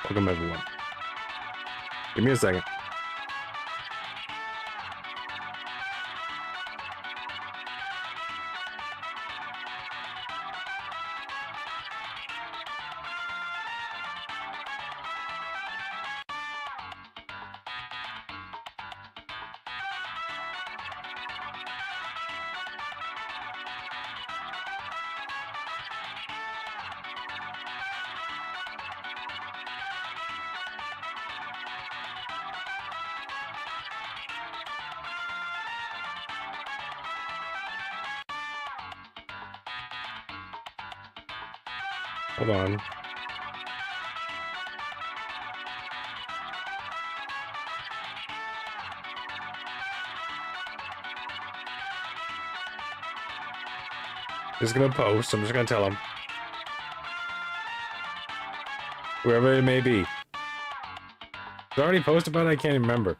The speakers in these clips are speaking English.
Welcome, everyone. Give me a second. Hold on. Just gonna post. I'm just gonna tell him. Whoever it may be. It's already posted, but I can't even remember.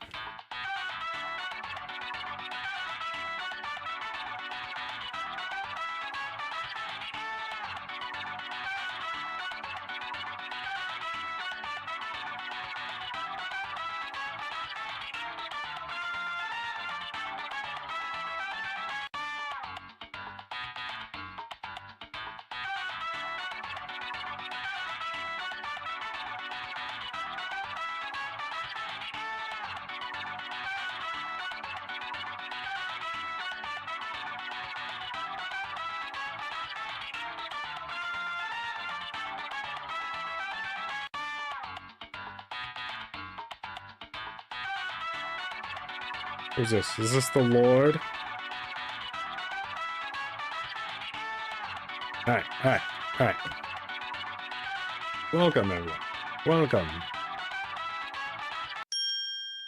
Who's this? Is this the Lord? Alright, alright, alright. Welcome, everyone. Welcome.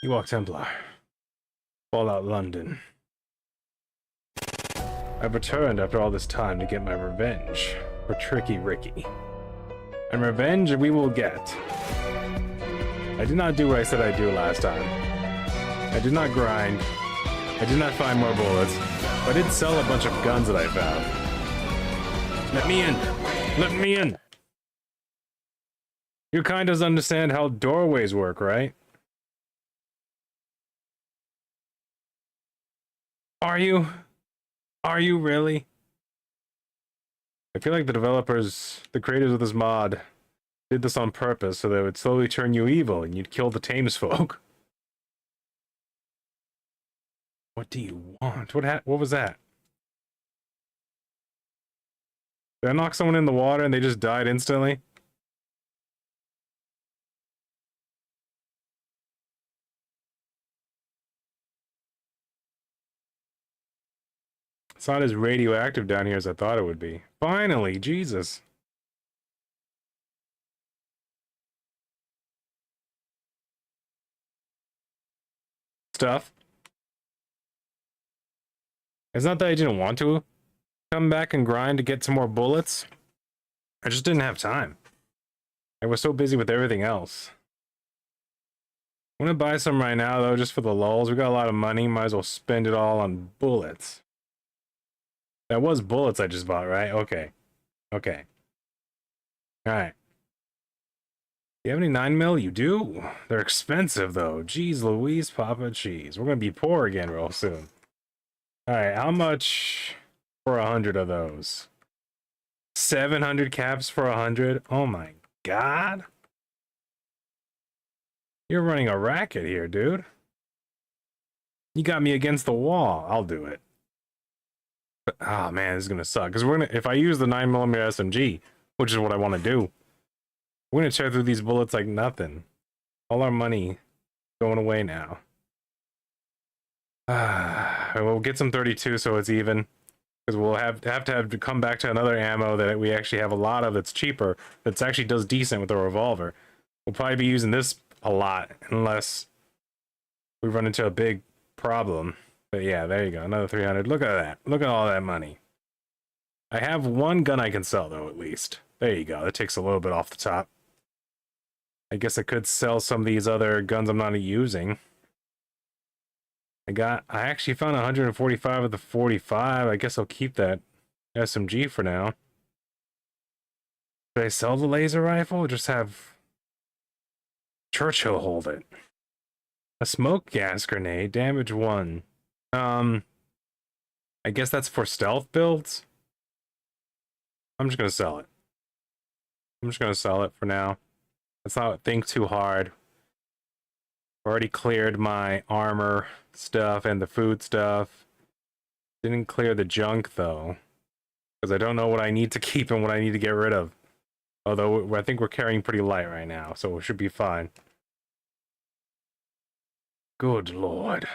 Ewok Templar. Fallout London. I've returned after all this time to get my revenge for Tricky Ricky. And revenge we will get. I did not do what I said I'd do last time. I did not grind. I did not find more bullets. But I did sell a bunch of guns that I found. Let me in! Let me in! You kind of understand how doorways work, right? Are you? Are you really? I feel like the developers, the creators of this mod, did this on purpose so they would slowly turn you evil and you'd kill the Thamesfolk. What do you want? What was that? Did I knock someone in the water and they just died instantly? It's not as radioactive down here as I thought it would be. Finally, Jesus. Stuff. It's not that I didn't want to come back and grind to get some more bullets. I just didn't have time. I was so busy with everything else. I'm gonna buy some right now, though, just for the lulz. We got a lot of money. Might as well spend it all on bullets. That was bullets I just bought, right? Okay. Okay. Alright. You have any 9mm? You do? They're expensive, though. Jeez Louise, Papa Cheese. We're gonna be poor again real soon. Alright, how much for 100 of those? 700 caps for 100? Oh my god. You're running a racket here, dude. You got me against the wall. I'll do it. But, oh man, this is gonna suck. Because if I use the 9mm SMG, which is what I want to do, we're gonna tear through these bullets like nothing. All our money going away now. We'll get some 32 so it's even. Because we'll have to come back to another ammo that we actually have a lot of that's cheaper, that actually does decent with the revolver. We'll probably be using this a lot, unless we run into a big problem. But yeah, there you go, another 300. Look at that. Look at all that money. I have one gun I can sell, though, at least. There you go, that takes a little bit off the top. I guess I could sell some of these other guns I'm not using. I actually found 145 of the 45. I guess I'll keep that SMG for now. Did I sell the laser rifle? Or just have Churchill hold it. A smoke gas grenade, damage 1. I guess that's for stealth builds. I'm just gonna sell it. I'm just gonna sell it for now. Let's not think too hard. Already cleared my armor stuff and the food stuff. Didn't clear the junk though, because I don't know what I need to keep and what I need to get rid of. Although I think we're carrying pretty light right now, so it should be fine. Good lord.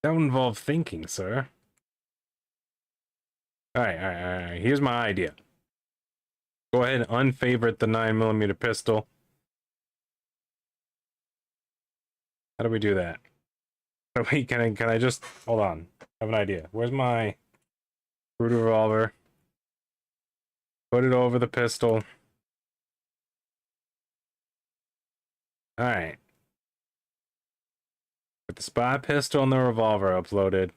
That would involve thinking, sir. Alright. Here's my idea. Go ahead and unfavorite the 9mm pistol. How do we do that? How do we, can I just hold on? I have an idea. Where's my crude revolver? Put it over the pistol. Alright. With the spy pistol and the revolver uploaded.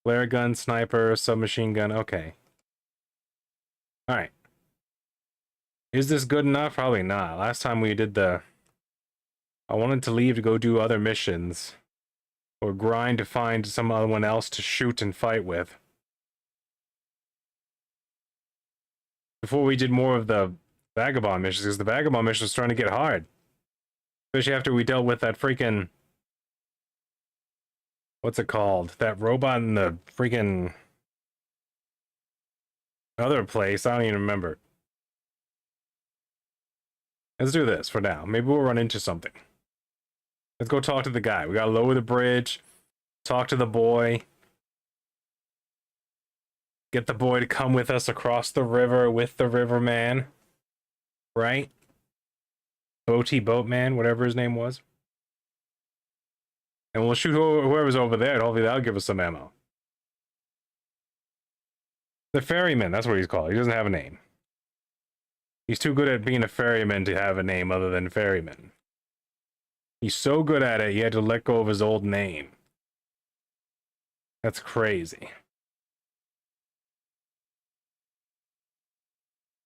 Flare gun, sniper, submachine gun. Okay. Alright. Is this good enough? Probably not. Last time we did the... I wanted to leave to go do other missions. Or grind to find someone else to shoot and fight with. Before we did more of the vagabond missions, because the vagabond mission was starting to get hard. Especially after we dealt with that freaking... What's it called? That robot in the freaking... other place. I don't even remember. Let's do this for now. Maybe we'll run into something. Let's go talk to the guy. We gotta lower the bridge. Talk to the boy. Get the boy to come with us across the river with the riverman. Right? Boatman, whatever his name was. And we'll shoot whoever's over there, and hopefully that'll give us some ammo. The ferryman, that's what he's called. He doesn't have a name. He's too good at being a ferryman to have a name other than ferryman. He's so good at it, he had to let go of his old name. That's crazy.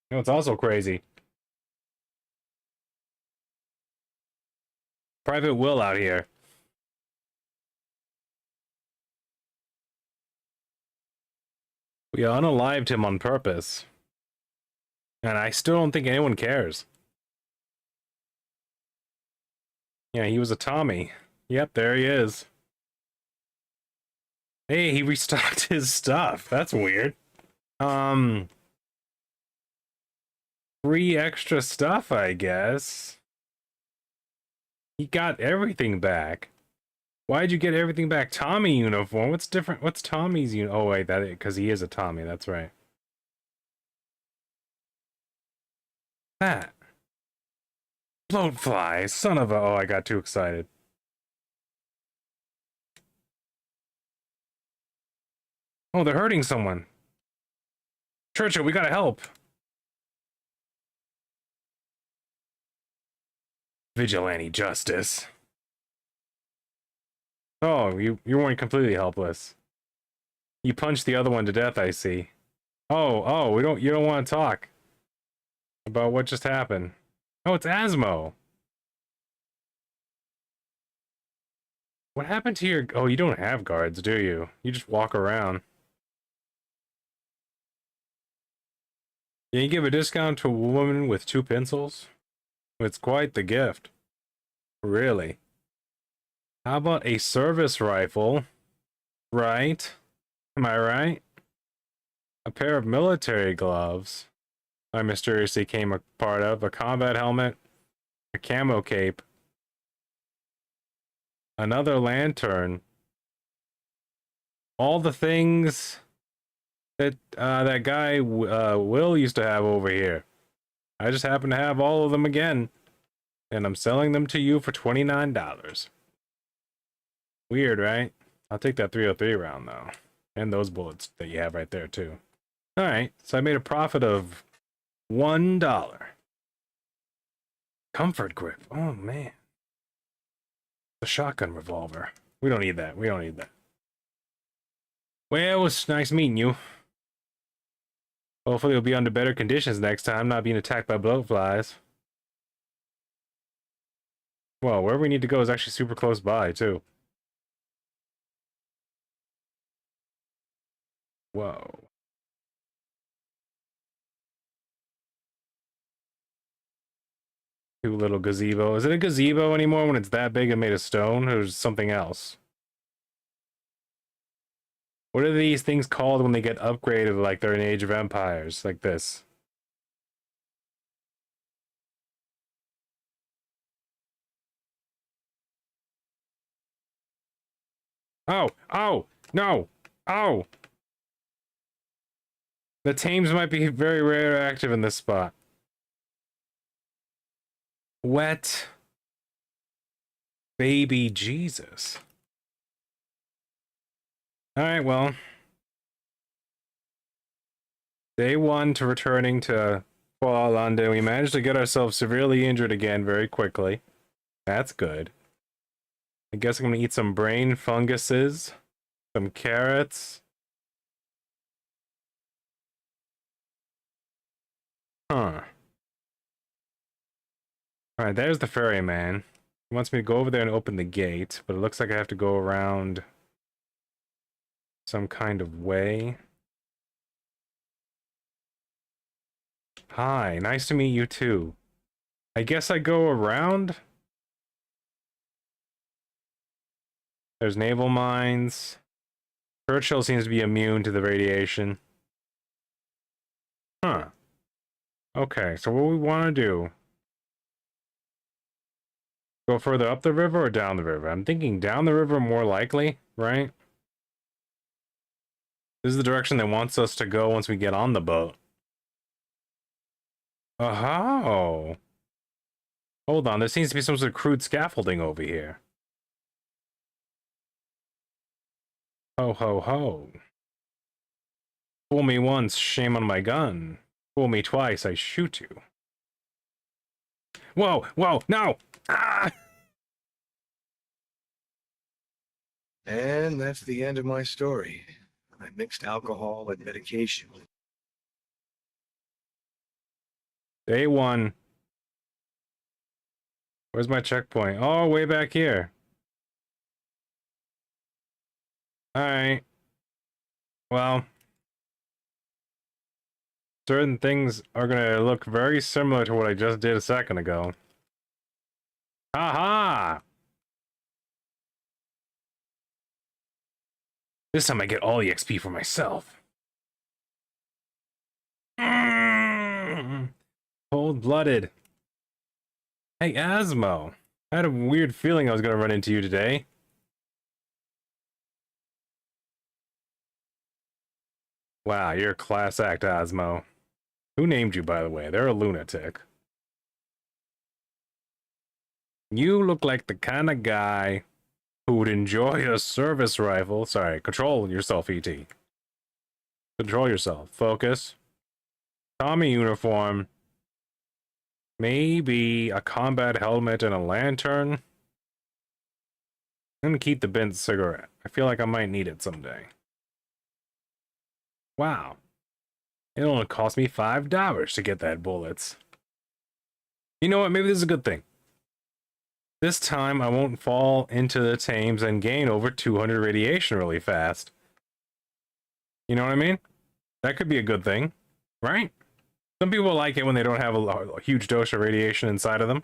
You know, it's also crazy. Private Will out here. We unalived him on purpose. And I still don't think anyone cares. Yeah, he was a Tommy. Yep, there he is. Hey, he restocked his stuff. That's weird. Free extra stuff, I guess. He got everything back. Why'd you get everything back? Tommy uniform? What's different? What's Tommy's uniform? Oh, wait, that because he is a Tommy. That's right. That. Bloatfly, son of a... Oh, I got too excited. Oh, they're hurting someone. Churchill, we gotta help. Vigilante justice. Oh, you weren't completely helpless. You punched the other one to death, I see. Oh, you don't want to talk about what just happened. Oh, it's Asmo. What happened to your... Oh, you don't have guards, do you? You just walk around. Can you give a discount to a woman with 2 pencils? It's quite the gift. Really? How about a service rifle? Right? Am I right? A pair of military gloves I mysteriously came a part of, a combat helmet, a camo cape, another lantern, all the things that that guy Will used to have over here. I just happen to have all of them again, and I'm selling them to you for $29. Weird, right? I'll take that 303 round though, and those bullets that you have right there too. All right, so I made a profit of $1. Comfort grip. Oh man, the shotgun revolver. We don't need that. We don't need that. Well, it was nice meeting you. Hopefully, we'll be under better conditions next time, not being attacked by blowflies. Well, where we need to go is actually super close by, too. Whoa. Cute little gazebo. Is it a gazebo anymore when it's that big and made of stone, or is it something else? What are these things called when they get upgraded like they're in Age of Empires, like this? Oh! Oh! No! Oh! The tames might be very radioactive in this spot. Wet. Baby Jesus. Alright, well. Day 1 to returning to Kuala London. We managed to get ourselves severely injured again very quickly. That's good. I guess I'm gonna eat some brain funguses. Some carrots. Huh. Alright, there's the ferryman. He wants me to go over there and open the gate, but it looks like I have to go around some kind of way. Hi, nice to meet you too. I guess I go around? There's naval mines. Churchill seems to be immune to the radiation. Huh. Okay, so what we want to do... Go further up the river or down the river? I'm thinking down the river more likely, right? This is the direction that wants us to go once we get on the boat. Oh. Hold on, there seems to be some sort of crude scaffolding over here. Ho ho ho. Fool me once, shame on my gun. Fool me twice, I shoot you. Whoa, whoa, no! Ah! And that's the end of my story. I mixed alcohol and medication. Day 1. Where's my checkpoint? Oh, way back here. Alright. Well. Certain things are gonna look very similar to what I just did a second ago. Haha! This time I get all the XP for myself. Cold-blooded. Hey, Asmo. I had a weird feeling I was gonna run into you today. Wow, you're a class act, Asmo. Who named you, by the way? They're a lunatic. You look like the kind of guy who would enjoy a service rifle. Sorry, control yourself, E.T. Control yourself. Focus. Tommy uniform. Maybe a combat helmet and a lantern. I'm gonna keep the bent cigarette. I feel like I might need it someday. Wow. It only cost me $5 to get that bullets. You know what? Maybe this is a good thing. This time I won't fall into the tames and gain over 200 radiation really fast. You know what I mean? That could be a good thing, right? Some people like it when they don't have a huge dose of radiation inside of them.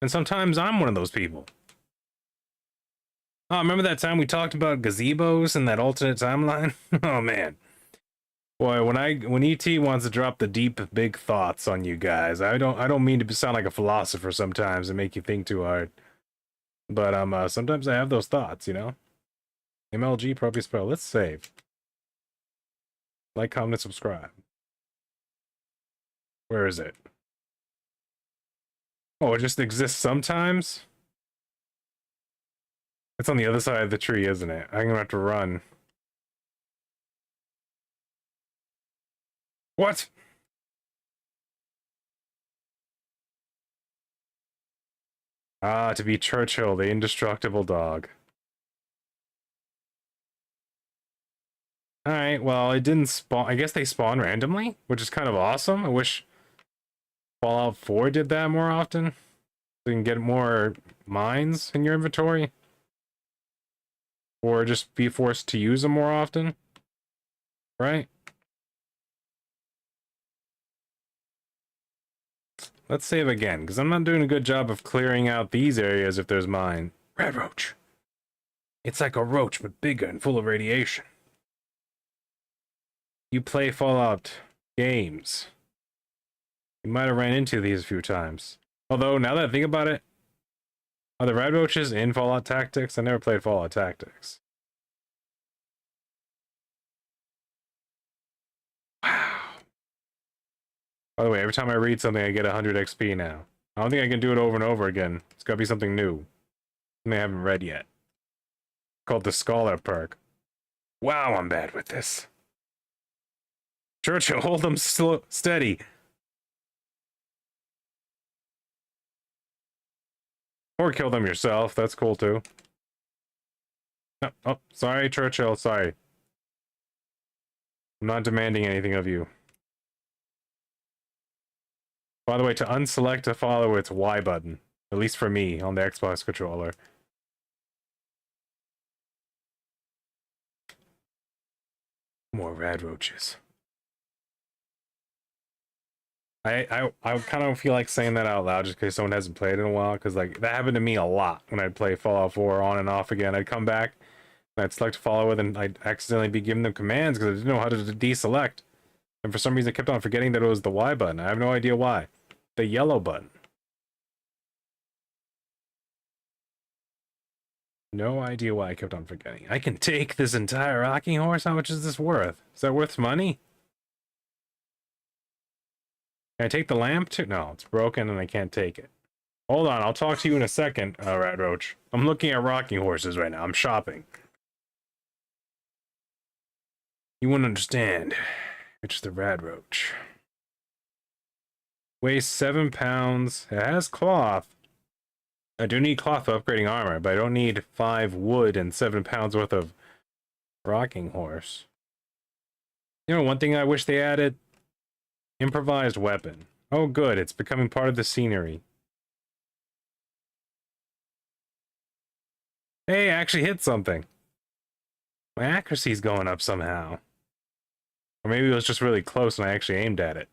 And sometimes I'm one of those people. Oh, remember that time we talked about gazebos in that alternate timeline? Oh man. Boy, when ET wants to drop the deep big thoughts on you guys, I don't mean to sound like a philosopher sometimes and make you think too hard. But sometimes I have those thoughts, you know? MLG Propy Spell. Let's save. Like, comment, subscribe. Where is it? Oh, it just exists sometimes? It's on the other side of the tree, isn't it? I'm gonna have to run. What? Ah, to be Churchill, the indestructible dog. Alright, well, it didn't spawn. I guess they spawn randomly, which is kind of awesome. I wish Fallout 4 did that more often. So you can get more mines in your inventory. Or just be forced to use them more often. Right? Let's save again, because I'm not doing a good job of clearing out these areas if there's mine. Red roach. It's like a roach, but bigger and full of radiation. You play Fallout games. You might have ran into these a few times. Although, now that I think about it, are the red roaches in Fallout Tactics? I never played Fallout Tactics. Wow. By the way, every time I read something, I get 100 XP now. I don't think I can do it over and over again. It's gotta be something new. Something I haven't read yet. Called the Scholar perk. Wow, I'm bad with this. Churchill, hold them steady. Or kill them yourself. That's cool too. No, oh, sorry, Churchill. Sorry. I'm not demanding anything of you. By the way, to unselect a follower, it's Y button. At least for me, on the Xbox controller. More rad roaches. I kind of feel like saying that out loud just because someone hasn't played in a while, because like that happened to me a lot when I'd play Fallout 4 on and off again. I'd come back and I'd select a follower, then I'd accidentally be giving them commands because I didn't know how to deselect. And for some reason I kept on forgetting that it was the Y button. I have no idea why. The yellow button. No idea why I kept on forgetting. I can take this entire rocking horse? How much is this worth? Is that worth money? Can I take the lamp too? No, it's broken and I can't take it. Hold on, I'll talk to you in a second, Rat Roach. I'm looking at rocking horses right now. I'm shopping. You wouldn't understand. It's the Rat Roach. Weighs 7 pounds. It has cloth. I do need cloth for upgrading armor, but I don't need 5 wood and 7 pounds worth of rocking horse. You know, one thing I wish they added? Improvised weapon. Oh good, it's becoming part of the scenery. Hey, I actually hit something. My accuracy's going up somehow. Or maybe it was just really close and I actually aimed at it.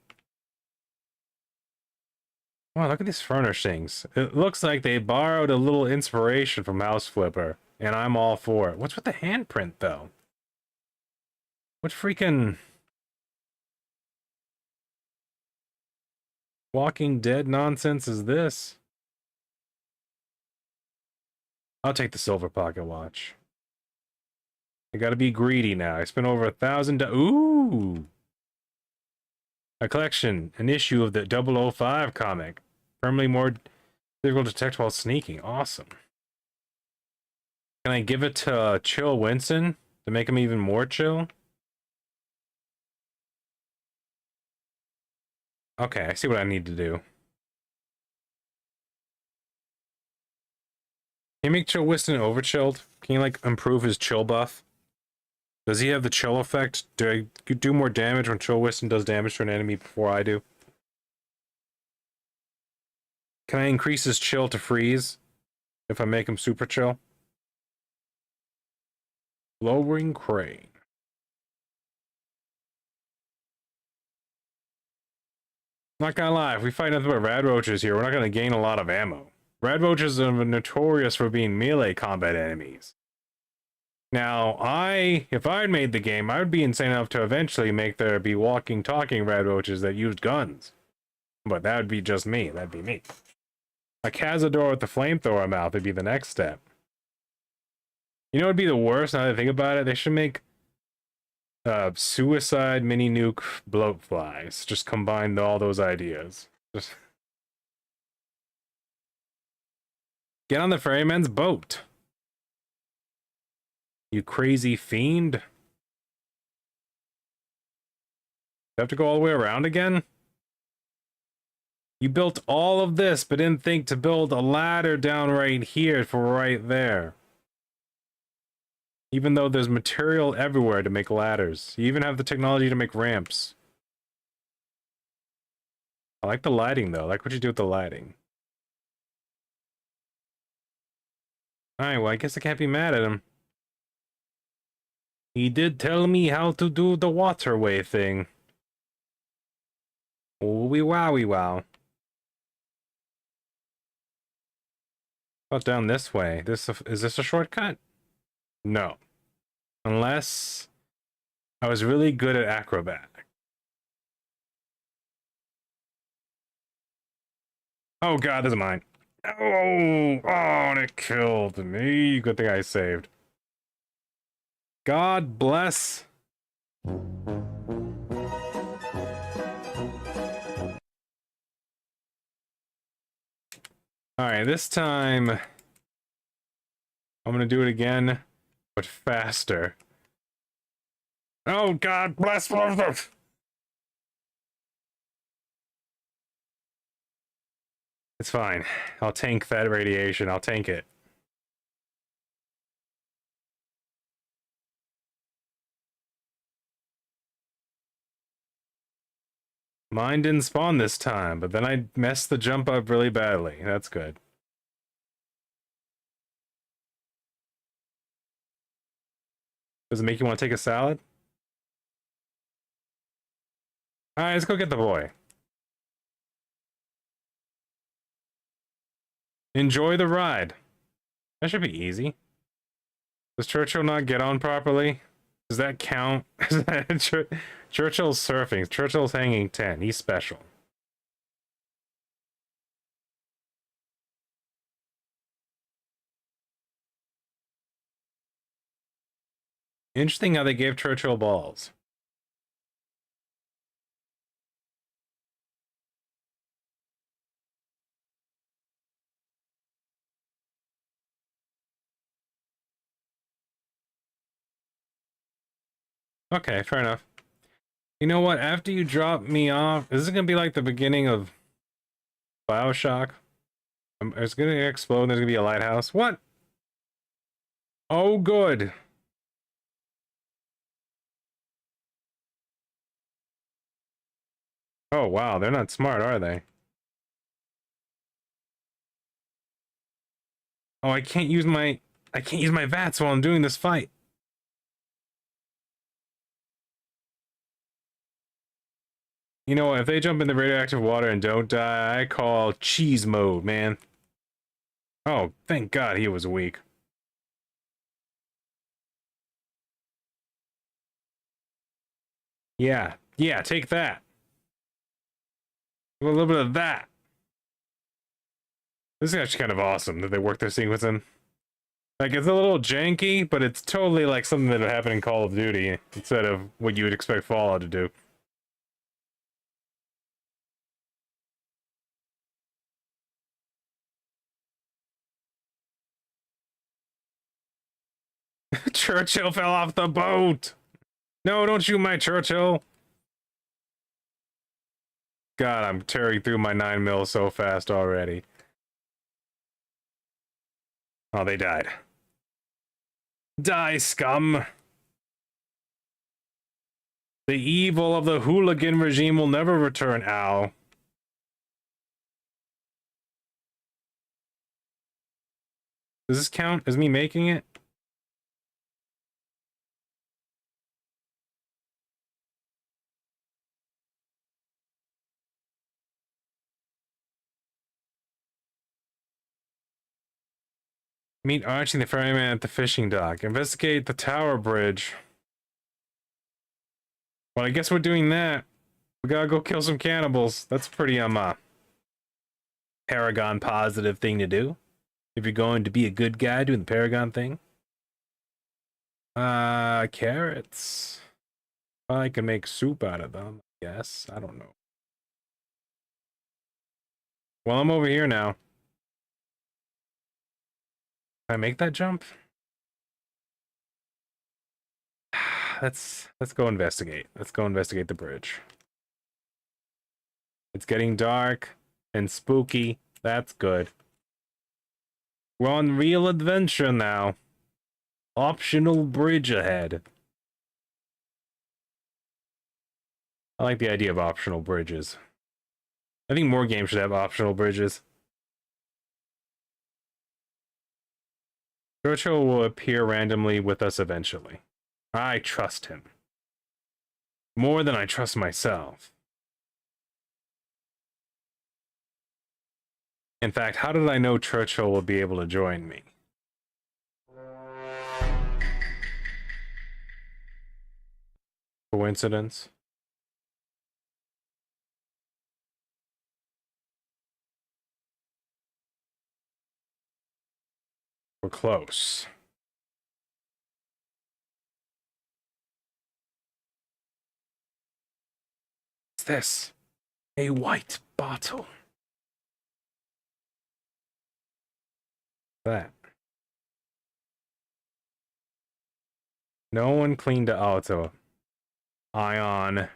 Wow, look at these furnishings. It looks like they borrowed a little inspiration from House Flipper, and I'm all for it. What's with the handprint, though? What freaking Walking Dead nonsense is this? I'll take the silver pocket watch. I gotta be greedy now. I spent over $1,000. Ooh! A collection, an issue of the 005 comic. Permanently more difficult to detect while sneaking. Awesome. Can I give it to Chill Winston to make him even more chill? Okay, I see what I need to do. Can you make Chill Winston overchilled? Can you, like, improve his chill buff? Does he have the chill effect? Do I do more damage when Chill Winston does damage to an enemy before I do? Can I increase his chill to freeze if I make him super chill? Lowering Crane. Not gonna lie, if we fight nothing but rad roaches here, we're not gonna gain a lot of ammo. Rad roaches are notorious for being melee combat enemies. Now, if I'd made the game, I would be insane enough to eventually make there be walking, talking rad roaches that used guns. But that would be just me. That'd be me. A Cazador with the flamethrower mouth would be the next step. You know what would be the worst now that I think about it? They should make suicide mini nuke bloatflies. Just combine all those ideas. Just get on the ferryman's boat. You crazy fiend. You have to go all the way around again? You built all of this, but didn't think to build a ladder down right here for right there. Even though there's material everywhere to make ladders. You even have the technology to make ramps. I like the lighting, though. I like what you do with the lighting. Alright, well, I guess I can't be mad at him. He did tell me how to do the waterway thing. Wee wowie wow. About down this way. Is this a shortcut? No. Unless I was really good at acrobat. Oh god, this is mine. Oh, and it killed me. Good thing I saved. God bless. Alright, this time I'm gonna do it again, but faster. Oh god bless. It's fine. I'll tank that radiation. I'll tank it. Mine didn't spawn this time, but then I messed the jump up really badly. That's good. Does it make you want to take a salad? Alright, let's go get the boy. Enjoy the ride. That should be easy. Does Churchill not get on properly? Does that count? Churchill's surfing. Churchill's hanging 10. He's special. Interesting how they gave Churchill balls. Okay, fair enough. You know what? After you drop me off, is this gonna be like the beginning of BioShock? It's gonna explode and there's gonna be a lighthouse. What? Oh, good. Oh, wow. They're not smart, are they? Oh, I can't use my VATS while I'm doing this fight. You know what? If they jump in the radioactive water and don't die, I call cheese mode, man. Oh, thank God he was weak. Yeah, take that. A little bit of that. This is actually kind of awesome that they work their sequence in. Like, it's a little janky, but it's totally like something that would happen in Call of Duty instead of what you would expect Fallout to do. Churchill fell off the boat! No, don't shoot my Churchill! God, I'm tearing through my 9mm so fast already. Oh, they died. Die, scum! The evil of the hooligan regime will never return, Ow. Does this count as me making it? Meet Archie the ferryman at the fishing dock. Investigate the tower bridge. Well, I guess we're doing that. We gotta go kill some cannibals. That's pretty, Paragon positive thing to do. If you're going to be a good guy doing the Paragon thing. Carrots. I can make soup out of them, I guess. I don't know. Well, I'm over here now. Can I make that jump? Let's go investigate. Let's go investigate the bridge. It's getting dark and spooky. That's good. We're on real adventure now. Optional bridge ahead. I like the idea of optional bridges. I think more games should have optional bridges. Churchill will appear randomly with us eventually. I trust him. More than I trust myself. In fact, how did I know Churchill will be able to join me? Coincidence? We're close. What's this? A white bottle. That. No one cleaned the auto. Ion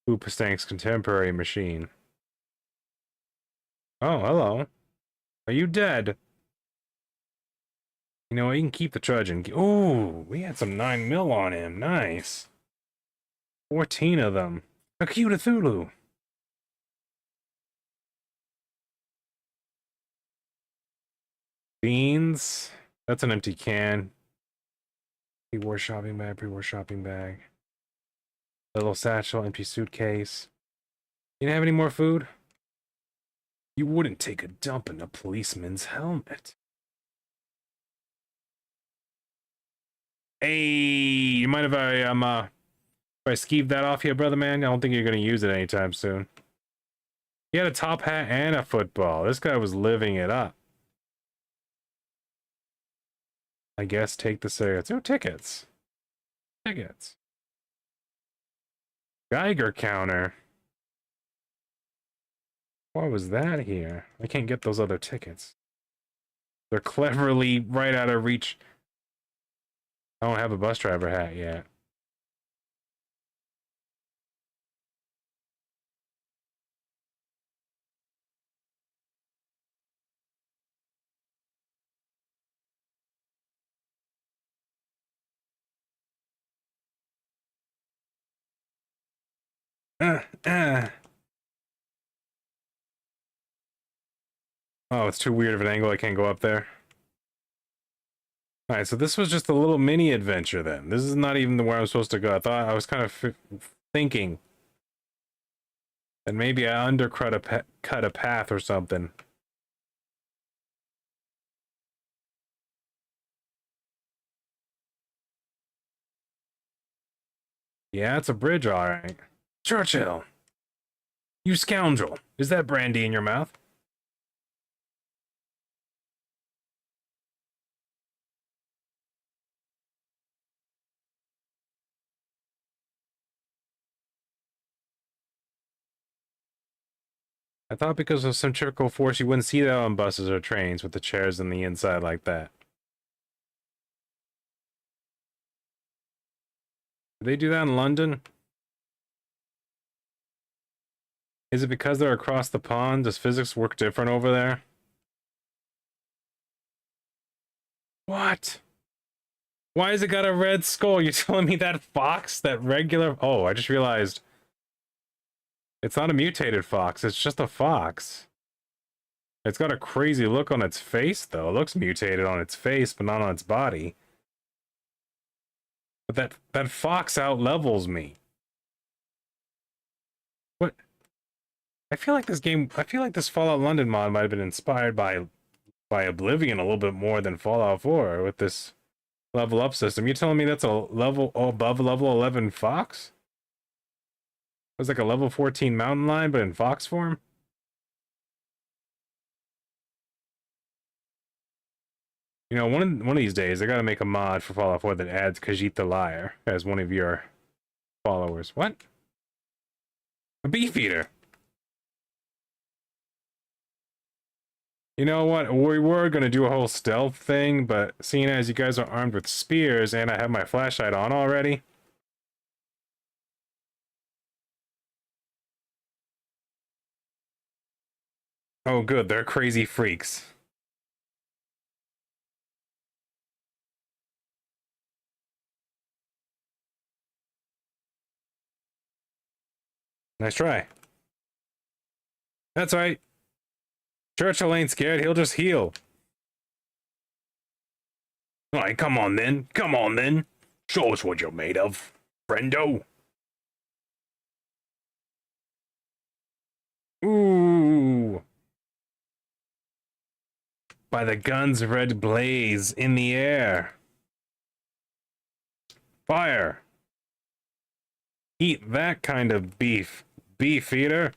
Hoopastank's contemporary machine. Oh, hello. Are you dead? You know, you can keep the trudging. Ooh, we had some 9mm on him. Nice. 14 of them. A Cthulhu. Beans. That's an empty can. Pre-war shopping bag, pre-war shopping bag. A little satchel, empty suitcase. You didn't have any more food? You wouldn't take a dump in a policeman's helmet. Hey, you mind if I skeeve that off here, brother man? I don't think you're gonna use it anytime soon. He had a top hat and a football. This guy was living it up. I guess take the cigarettes. Oh, tickets. Tickets. Geiger counter. Why was that here? I can't get those other tickets. They're cleverly right out of reach. I don't have a bus driver hat yet. Oh, it's too weird of an angle. I can't go up there. All right, so this was just a little mini adventure then. This is not even the where I'm supposed to go. I thought I was kind of thinking that maybe I undercut cut a path or something. Yeah, it's a bridge, all right. Churchill, you scoundrel! Is that brandy in your mouth? I thought because of centrifugal force you wouldn't see that on buses or trains with the chairs on the inside like that. Did they do that in London? Is it because they're across the pond? Does physics work different over there? What? Why has it got a red skull? You're telling me that fox, that regular... Oh, I just realized. It's not a mutated fox, it's just a fox. It's got a crazy look on its face, though. It looks mutated on its face, but not on its body. But that fox out-levels me. What? I feel like this Fallout London mod might have been inspired by Oblivion a little bit more than Fallout 4 with this level up system. You telling me that's a level above level 11 fox? It was like a level 14 mountain lion, but in fox form? You know, one of these days, I gotta make a mod for Fallout 4 that adds Khajiit the Liar as one of your followers. What? A beefeater. You know what? We were gonna do a whole stealth thing, but seeing as you guys are armed with spears and I have my flashlight on already. Oh good, they're crazy freaks. Nice try. That's right. Churchill ain't scared. He'll just heal. All right, come on then. Come on then. Show us what you're made of, friendo. Ooh. By the gun's red blaze in the air. Fire. Eat that kind of beef, beef eater.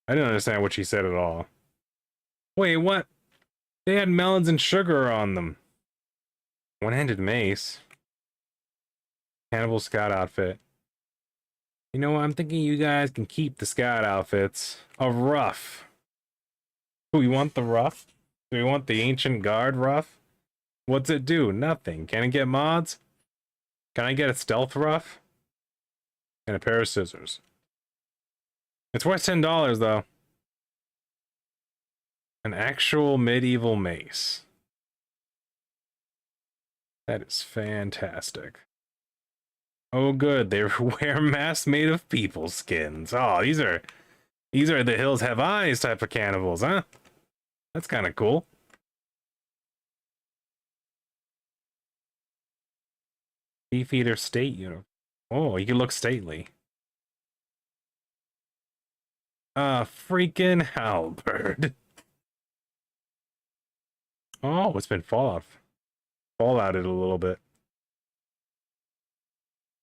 I didn't understand what she said at all. Wait, what? They had melons and sugar on them. One-handed mace. Cannibal scout outfit. You know what? I'm thinking you guys can keep the scout outfits. A ruff. Do we want the ruff? Do we want the ancient guard ruff? What's it do? Nothing. Can it get mods? Can I get a stealth ruff? And a pair of scissors. It's worth $10 though. An actual medieval mace. That is fantastic. Oh good, they wear masks made of people skins. Oh, these are the hills have eyes type of cannibals, huh? That's kind of cool. Beefeater state uniform. Oh, you can look stately. Freaking halberd. Oh, it's been fallouted a little bit.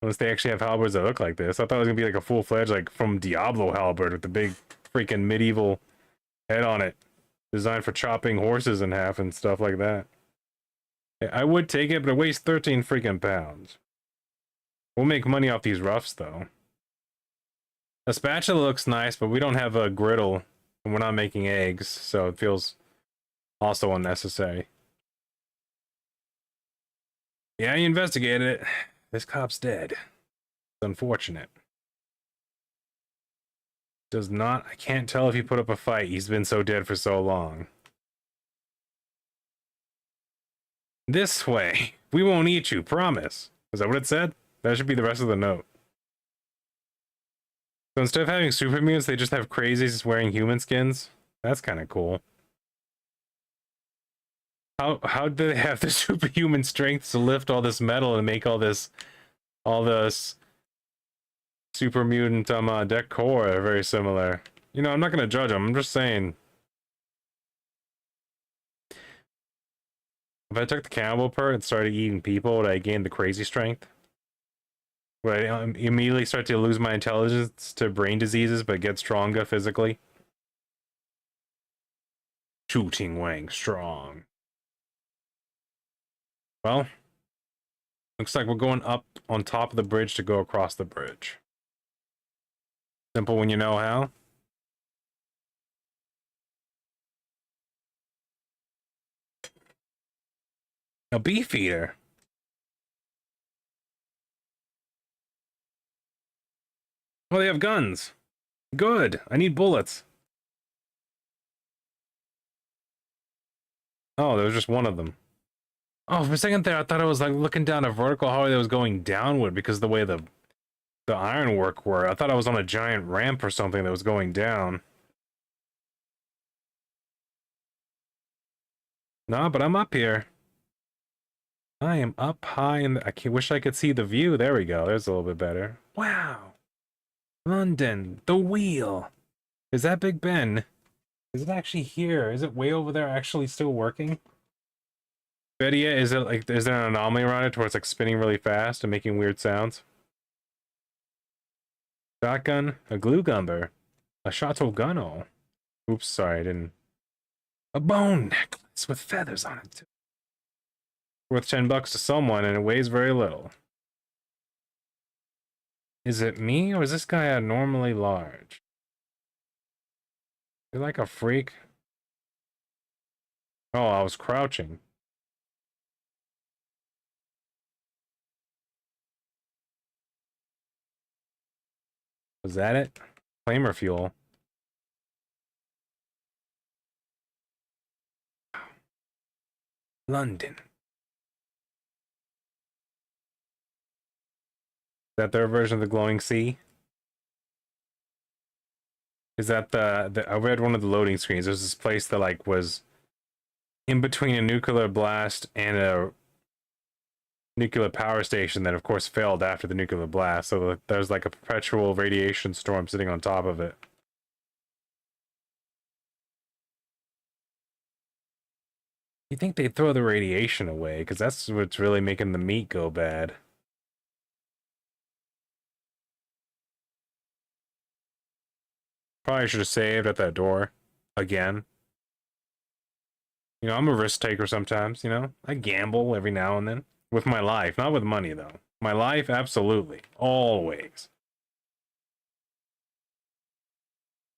Unless they actually have halberds that look like this. I thought it was gonna be like a full-fledged, like from Diablo halberd with the big freaking medieval head on it, designed for chopping horses in half and stuff like that. I would take it, but it weighs 13 freaking pounds. We'll make money off these ruffs though. A spatula looks nice, but we don't have a griddle and we're not making eggs, so it feels also unnecessary. Yeah, you investigated it. This cop's dead. It's unfortunate. Does not, I can't tell if he put up a fight. He's been so dead for so long. This way. We won't eat you, promise. Is that what it said? That should be the rest of the note. So instead of having super mutants, they just have crazies wearing human skins. That's kind of cool. How do they have the superhuman strength to lift all this metal and make all this super mutant decor are very similar? You know, I'm not gonna judge them. I'm just saying. If I took the cannibal part and started eating people, would I gain the crazy strength? Would I immediately start to lose my intelligence to brain diseases, but get stronger physically? Shooting Wang strong. Well, looks like we're going up on top of the bridge to go across the bridge. Simple when you know how. A beef eater. Oh, they have guns. Good. I need bullets. Oh, there was just one of them. Oh, for a second there, I thought I was like looking down a vertical hallway that was going downward because of the way the ironwork were. I thought I was on a giant ramp or something that was going down. No, but I'm up here. I am up high in the, wish I could see the view. There we go. There's a little bit better. Wow. London, the wheel. Is that Big Ben? Is it actually here? Is it way over there actually still working? Bedia, is it like, is there an anomaly around it where it's like spinning really fast and making weird sounds? Shotgun, a glue gunber, a shotgun. Oops, sorry, I didn't. A bone necklace with feathers on it too. Worth $10 to someone, and it weighs very little. Is it me, or is this guy abnormally large? You're like a freak. Oh, I was crouching. Was that it? Flamer fuel. London. Is that their version of the glowing sea? is that I read one of the loading screens. There's this place that like was in between a nuclear blast and a nuclear power station that of course failed after the nuclear blast. So there's like a perpetual radiation storm sitting on top of it. You think they'd throw the radiation away, because that's what's really making the meat go bad. Probably should have saved at that door. Again. You know, I'm a risk taker sometimes, you know? I gamble every now and then. With my life. Not with money, though. My life, absolutely. Always.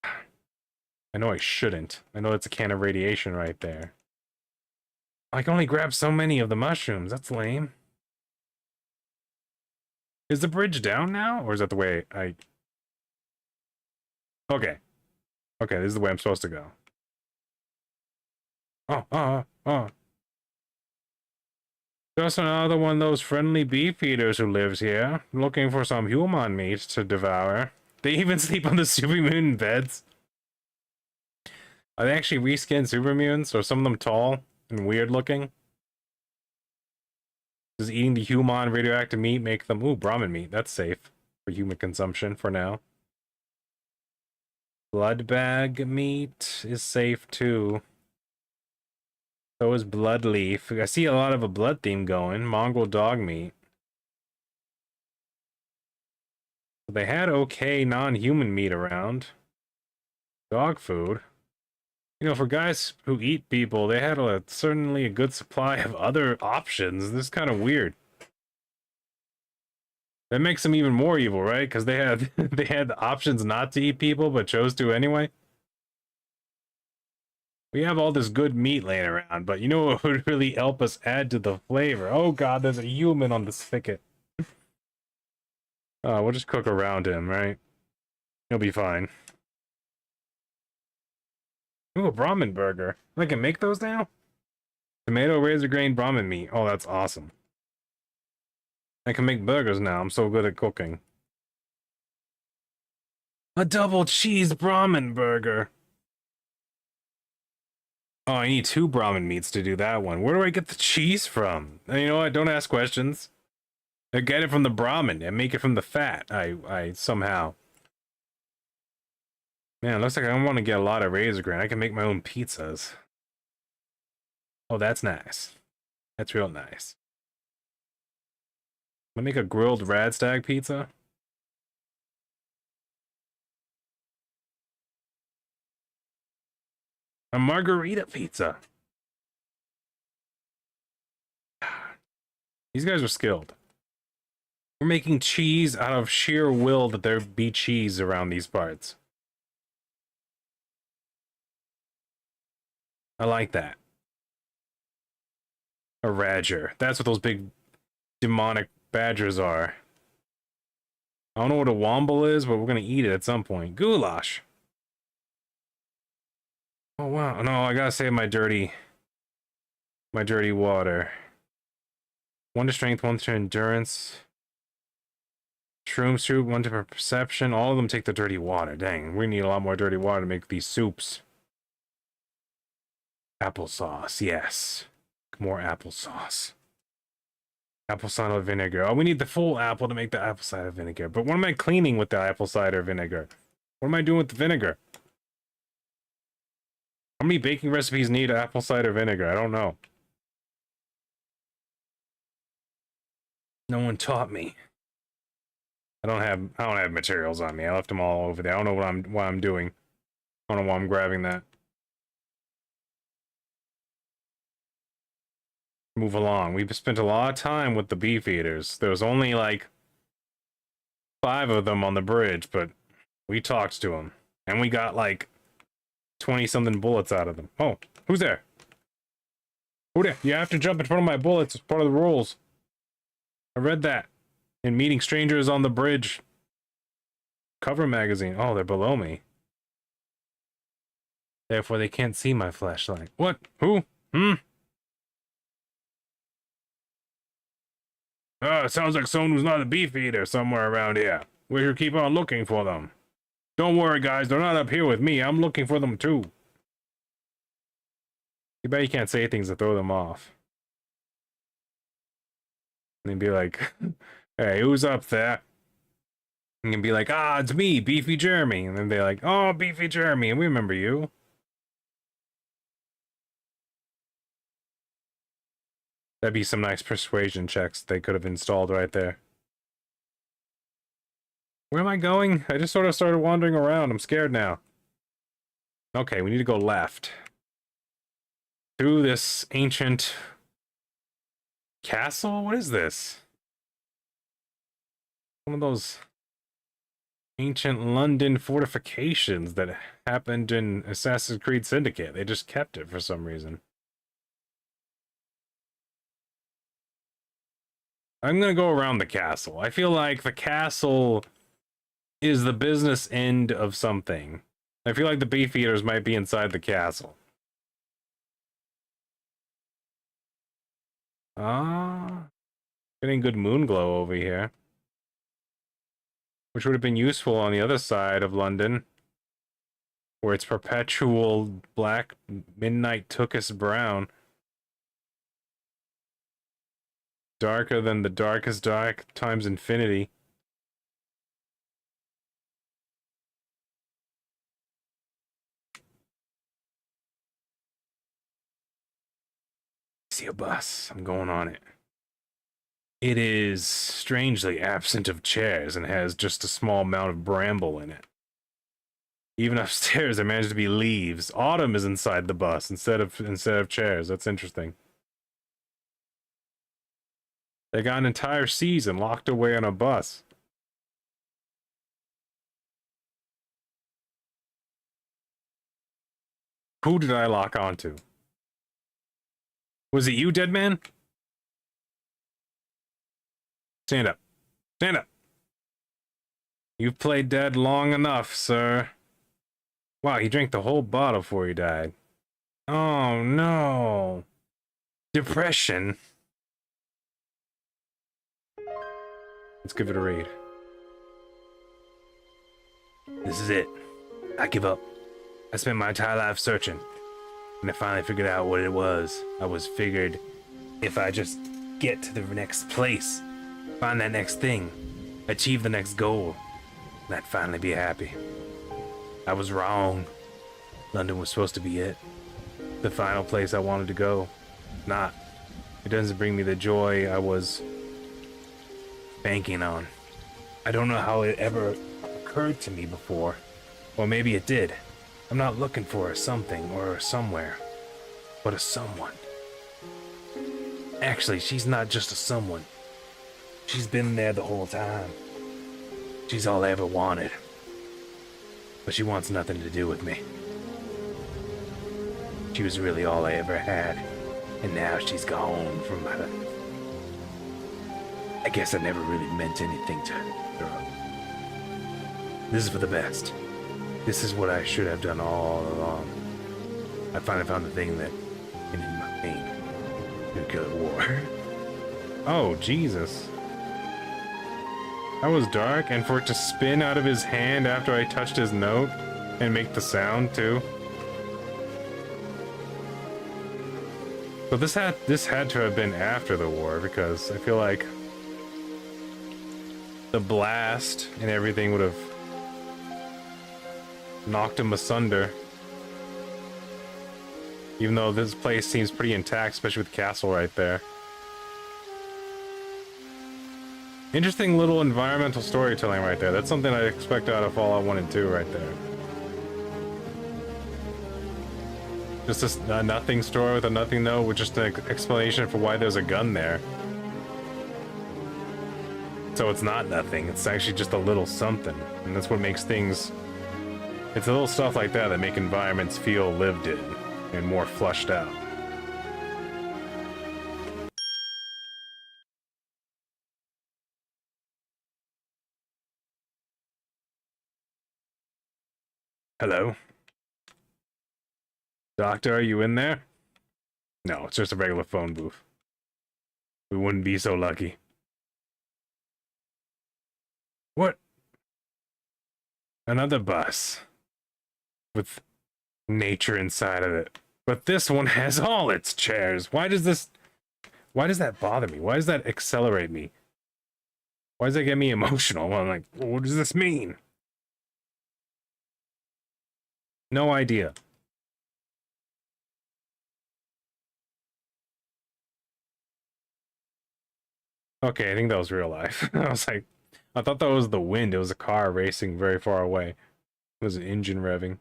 I know I shouldn't. I know it's a can of radiation right there. I can only grab so many of the mushrooms. That's lame. Is the bridge down now? Or is that the way I... Okay. Okay, this is the way I'm supposed to go. Oh. Just another one of those friendly beef eaters who lives here, looking for some human meat to devour. They even sleep on the supermutant beds. Are they actually reskinned supermutants, or some of them tall and weird looking? Does eating the human radioactive meat make them... Ooh, Brahmin meat. That's safe for human consumption for now. Blood bag meat is safe too. So is blood leaf. I see a lot of a blood theme going. Mongrel dog meat. They had okay non-human meat around. Dog food. You know, for guys who eat people, they had certainly a good supply of other options. This is kind of weird. That makes them even more evil, right? Because they had they had options not to eat people, but chose to anyway. We have all this good meat laying around, but you know what would really help us add to the flavor? Oh god, there's a human on the spigot. We'll just cook around him, right? He'll be fine. Ooh, a Brahmin burger. I can make those now? Tomato razor grain Brahmin meat. Oh, that's awesome. I can make burgers now. I'm so good at cooking. A double cheese Brahmin burger. Oh, I need 2 Brahmin meats to do that one. Where do I get the cheese from? And you know what? Don't ask questions. I get it from the Brahmin and make it from the fat. I somehow. Man, looks like I want to get a lot of razor grain. I can make my own pizzas. Oh, that's nice. That's real nice. I'm gonna make a grilled Radstag pizza. A margarita pizza. These guys are skilled. We're making cheese out of sheer will that there be cheese around these parts. I like that. A Radger. That's what those big demonic badgers are. I don't know what a womble is, but we're gonna eat it at some point. Goulash. Oh wow. No, I gotta save my dirty water. 1 to strength, 1 to endurance. Shroom soup, 1 to perception. All of them take the dirty water. Dang, we need a lot more dirty water to make these soups. Applesauce, yes. More applesauce. Apple cider vinegar. Oh, we need the full apple to make the apple cider vinegar. But what am I cleaning with the apple cider vinegar? What am I doing with the vinegar? How many baking recipes need apple cider vinegar? I don't know. No one taught me. I don't have materials on me. I left them all over there. I don't know what I'm doing. I don't know why I'm grabbing that. Move along. We've spent a lot of time with the beef eaters. There was only like 5 of them on the bridge, but we talked to them. And we got like 20-something bullets out of them. Oh, who's there? Who there? You have to jump in front of my bullets. It's part of the rules. I read that. In meeting strangers on the bridge. Cover magazine. Oh, they're below me. Therefore, they can't see my flashlight. What? Who? Oh, it sounds like someone who's not a beef eater somewhere around here. We should keep on looking for them. Don't worry, guys. They're not up here with me. I'm looking for them, too. You bet you can't say things to throw them off. And they'd be like, hey, who's up there? And you'd be like, ah, it's me, Beefy Jeremy. And then they're like, oh, Beefy Jeremy. And we remember you. That'd be some nice persuasion checks they could have installed right there. Where am I going? I just sort of started wandering around. I'm scared now. Okay, we need to go left. Through this ancient castle? What is this? One of those ancient London fortifications that happened in Assassin's Creed Syndicate. They just kept it for some reason. I'm gonna go around the castle. I feel like the castle is the business end of something. I feel like the Beefeaters might be inside the castle. Ah, getting good moon glow over here. Which would have been useful on the other side of London, where it's perpetual black midnight turquoise brown. Darker than the darkest dark times infinity. See a bus. I'm going on it. It is strangely absent of chairs and has just a small amount of bramble in it. Even upstairs, there managed to be leaves. Autumn is inside the bus instead of chairs. That's interesting. They got an entire season locked away on a bus. Who did I lock onto? Was it you, dead man? Stand up. Stand up. You've played dead long enough, sir. Wow, he drank the whole bottle before he died. Oh, no. Depression. Let's give it a read. This is it. I give up. I spent my entire life searching, and I finally figured out what it was. Figured if I just get to the next place, find that next thing, achieve the next goal, I'd finally be happy. I was wrong. London was supposed to be it. The final place I wanted to go. Not. It doesn't bring me the joy I was banking on. I don't know how it ever occurred to me before. Or maybe it did. I'm not looking for a something or a somewhere, but a someone. Actually, she's not just a someone. She's been there the whole time. She's all I ever wanted. But she wants nothing to do with me. She was really all I ever had, and now she's gone from my life. I guess I never really meant anything to her. This is for the best. This is what I should have done all along. I finally found the thing that ended my pain. Nuclear war. Oh, Jesus. That was dark, and for it to spin out of his hand after I touched his note and make the sound too. So this had to have been after the war, because I feel like the blast and everything would have knocked him asunder. Even though this place seems pretty intact, especially with the castle right there. Interesting little environmental storytelling right there. That's something I expect out of Fallout 1 and 2 right there. Just a nothing store with a nothing note with just an explanation for why there's a gun there. So it's not nothing, it's actually just a little something. And that's what makes things... It's a little stuff like that that make environments feel lived in and more flushed out. Hello? Doctor, are you in there? No, it's just a regular phone booth. We wouldn't be so lucky. What? Another bus with nature inside of it. But this one has all its chairs. Why does that bother me? Why does that accelerate me? Why does that get me emotional? I'm like, what does this mean? No idea. Okay, I think that was real life. I was like, I thought that was the wind. It was a car racing very far away. It was an engine revving.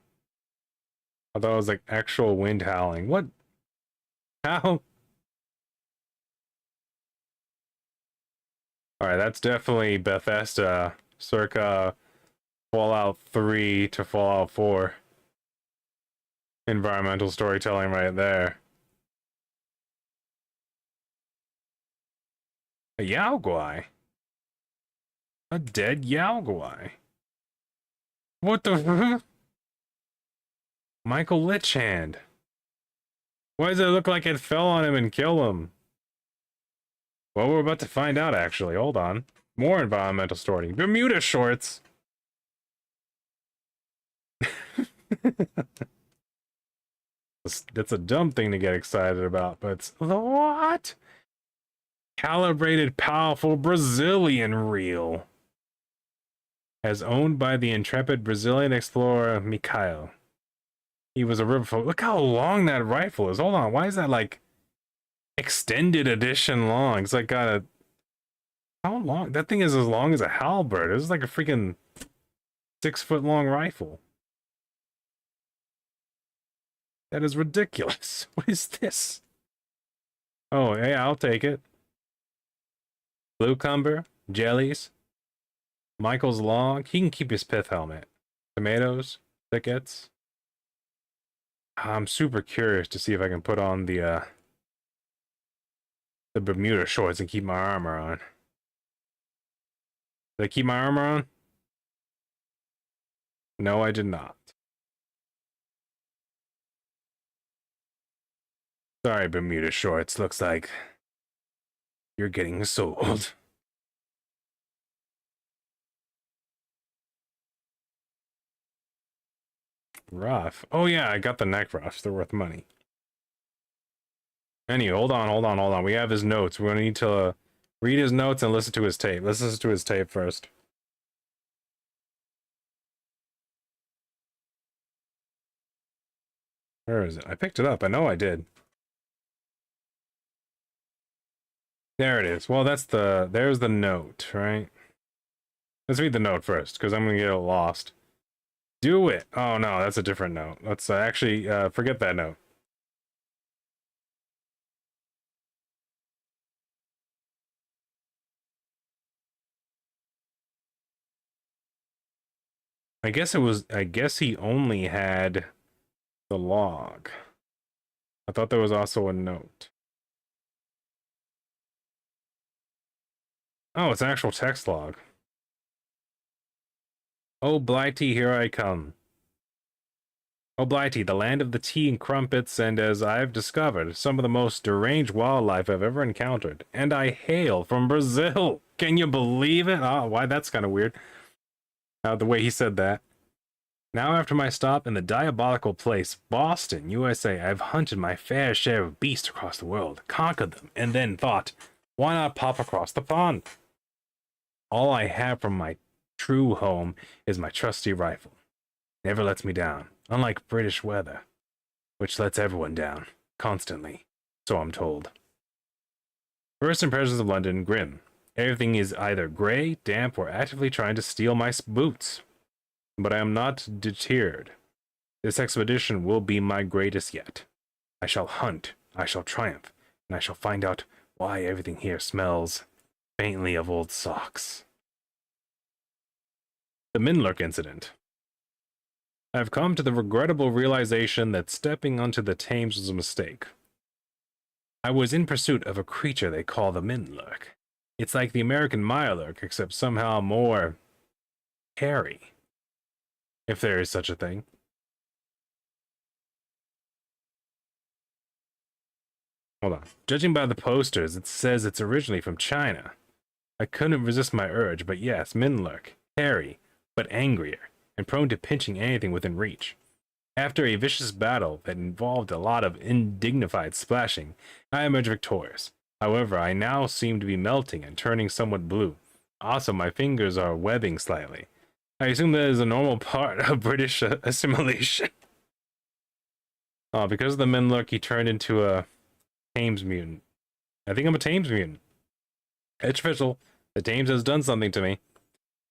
I thought it was like actual wind howling. What? How? Alright, that's definitely Bethesda circa Fallout 3 to Fallout 4. Environmental storytelling right there. A Yao Guai. A dead Yao Guai. What the? Michael Lichhand. Why does it look like it fell on him and killed him? Well, we're about to find out, actually. Hold on. More environmental story. Bermuda shorts! That's a dumb thing to get excited about, but it's... What? Calibrated, powerful Brazilian reel. As owned by the intrepid Brazilian explorer Mikhail. He was a river folk. Look how long that rifle is. Hold on. Why is that like extended edition long? It's like got a... How long? That thing is as long as a halberd. This is like a freaking 6-foot long rifle. That is ridiculous. What is this? Oh, yeah, I'll take it. Blue cumber, jellies, Michael's log. He can keep his pith helmet. Tomatoes, thickets. I'm super curious to see if I can put on the Bermuda shorts and keep my armor on. Did I keep my armor on? No, I did not. Sorry, Bermuda shorts. Looks like you're getting sold. Rough. Oh yeah, I got the neck ruffs. They're worth money. Anyway, hold on. We have his notes. We're gonna need to read his notes and listen to his tape. Let's listen to his tape first. Where is it? I picked it up. I know I did. There it is. Well, there's the note, right? Let's read the note first, because I'm gonna get it lost. Do it. Oh no, that's a different note. Let's actually forget that note. I guess he only had the log. I thought there was also a note. Oh, it's an actual text log. Oh, Blighty, here I come. Oh, Blighty, the land of the tea and crumpets, and as I've discovered, some of the most deranged wildlife I've ever encountered. And I hail from Brazil. Can you believe it? Oh, why, that's kind of weird. The way he said that. Now, after my stop in the diabolical place, Boston, USA, I've hunted my fair share of beasts across the world, conquered them, and then thought, why not pop across the pond? All I have from my true home is my trusty rifle. Never lets me down, unlike British weather, which lets everyone down, constantly, so I'm told. First impressions of London, grim. Everything is either grey, damp, or actively trying to steal my boots. But I am not deterred. This expedition will be my greatest yet. I shall hunt, I shall triumph, and I shall find out why everything here smells faintly of old socks. The Minlurk incident. I have come to the regrettable realization that stepping onto the Thames was a mistake. I was in pursuit of a creature they call the Minlurk. It's like the American Mirelurk, except somehow more hairy, if there is such a thing. Hold on. Judging by the posters, it says it's originally from China. I couldn't resist my urge, but yes, Minlurk, hairy, but angrier. and prone to pinching anything within reach. After a vicious battle that involved a lot of indignified splashing, I emerged victorious. However, I now seem to be melting and turning somewhat blue. Also, my fingers are webbing slightly. I assume that is a normal part of British assimilation. Because of the Menlook, he turned into a Thames mutant. I think I'm a Thames mutant. It's official. The Thames has done something to me.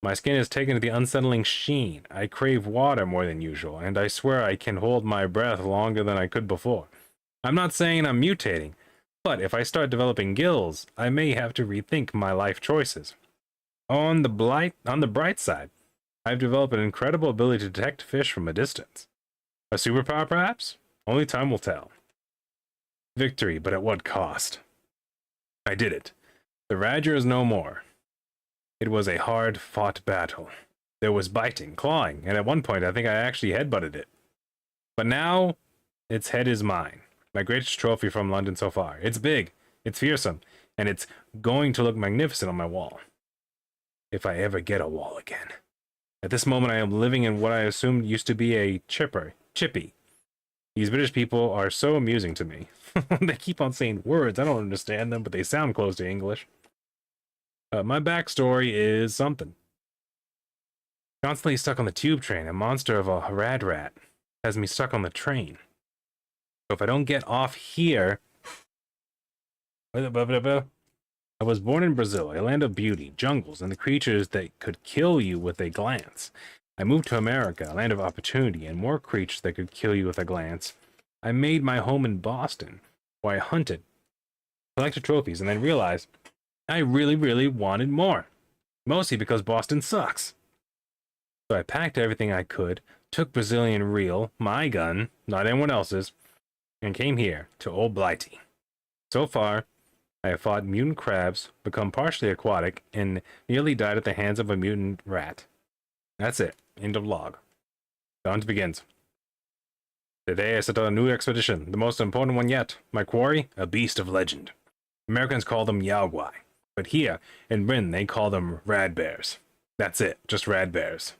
My skin has taken to the unsettling sheen. I crave water more than usual, and I swear I can hold my breath longer than I could before. I'm not saying I'm mutating, but if I start developing gills, I may have to rethink my life choices. On the bright side, I've developed an incredible ability to detect fish from a distance. A superpower, perhaps? Only time will tell. Victory, but at what cost? I did it. The Radger is no more. It was a hard-fought battle. There was biting, clawing, and at one point I think I actually headbutted it. But now, its head is mine. My greatest trophy from London so far. It's big, it's fearsome, and it's going to look magnificent on my wall. If I ever get a wall again. At this moment I am living in what I assumed used to be a chippy. These British people are so amusing to me. They keep on saying words, I don't understand them, but they sound close to English. My backstory is something. Constantly stuck on the tube train, a monster of a rad rat has me stuck on the train. So if I don't get off here... I was born in Brazil, a land of beauty, jungles, and the creatures that could kill you with a glance. I moved to America, a land of opportunity, and more creatures that could kill you with a glance. I made my home in Boston, where I hunted, collected trophies, and then realized I really wanted more. Mostly because Boston sucks. So I packed everything I could, took Brazilian reel, my gun, not anyone else's, and came here to Old Blighty. So far, I have fought mutant crabs, become partially aquatic, and nearly died at the hands of a mutant rat. That's it. End of log. The hunt begins. Today I set on a new expedition, the most important one yet. My quarry, a beast of legend. Americans call them Yaogwai, but here in Britain they call them Radbears. That's it, just Radbears.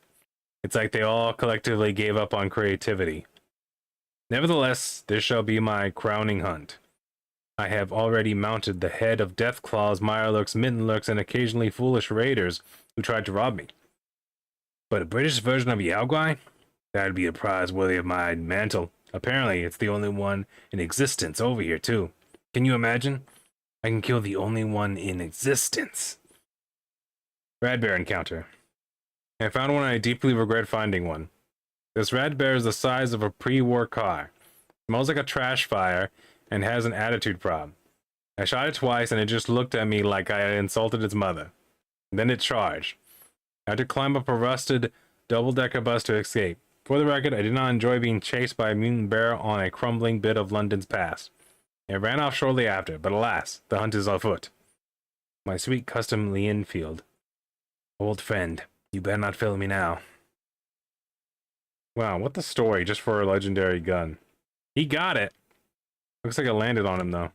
It's like they all collectively gave up on creativity. Nevertheless, this shall be my crowning hunt. I have already mounted the head of Deathclaws, Mirelurks, Mittenlurks, and occasionally foolish raiders who tried to rob me. But a British version of Yaogwai? That'd be a prize worthy of my mantle. Apparently, it's the only one in existence over here, too. Can you imagine? I can kill the only one in existence. Radbear encounter. I found one and I deeply regret finding one. This Radbear is the size of a pre-war car. Smells like a trash fire and has an attitude problem. I shot it twice and it just looked at me like I had insulted its mother. Then it charged. I had to climb up a rusted double-decker bus to escape. For the record, I did not enjoy being chased by a mutant bear on a crumbling bit of London's past. It ran off shortly after, but alas, the hunt is afoot. My sweet custom Lee Enfield. Old friend, you better not fail me now. Wow, what the story just for a legendary gun. He got it. Looks like it landed on him, though.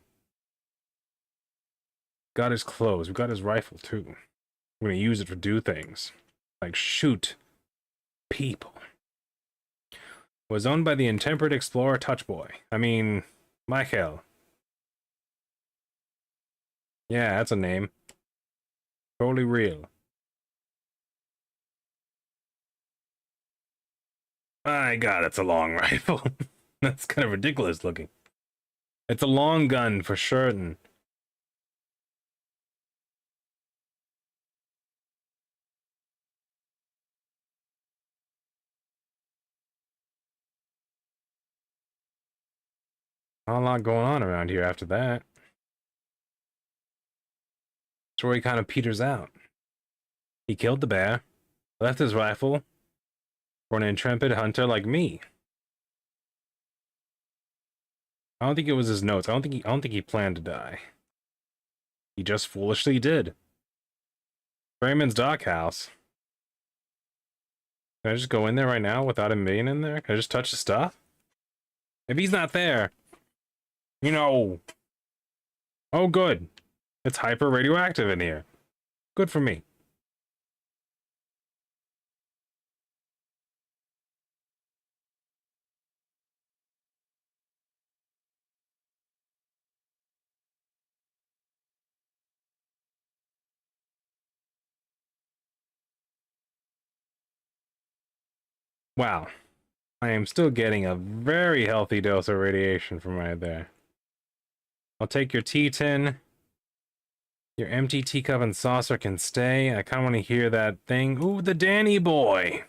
Got his clothes. We got his rifle, too. We're gonna use it to do things. Like shoot people. Was owned by the intemperate explorer Touchboy. I mean, Michael. Yeah, that's a name. Totally real. My god, it's a long rifle. That's kind of ridiculous looking. It's a long gun for certain. Not a lot going on around here after that. Story kind of peters out. He killed the bear, left his rifle for an intrepid hunter like me. I don't think it was his notes. I don't think he planned to die. He just foolishly did. Freeman's doghouse. Can I just go in there right now without him being in there? Can I just touch the stuff? If he's not there, you know. Oh, good. It's hyper radioactive in here. Good for me. Wow. I am still getting a very healthy dose of radiation from right there. I'll take your tea tin. Your empty teacup and saucer can stay. I kind of want to hear that thing. Ooh, the Danny boy.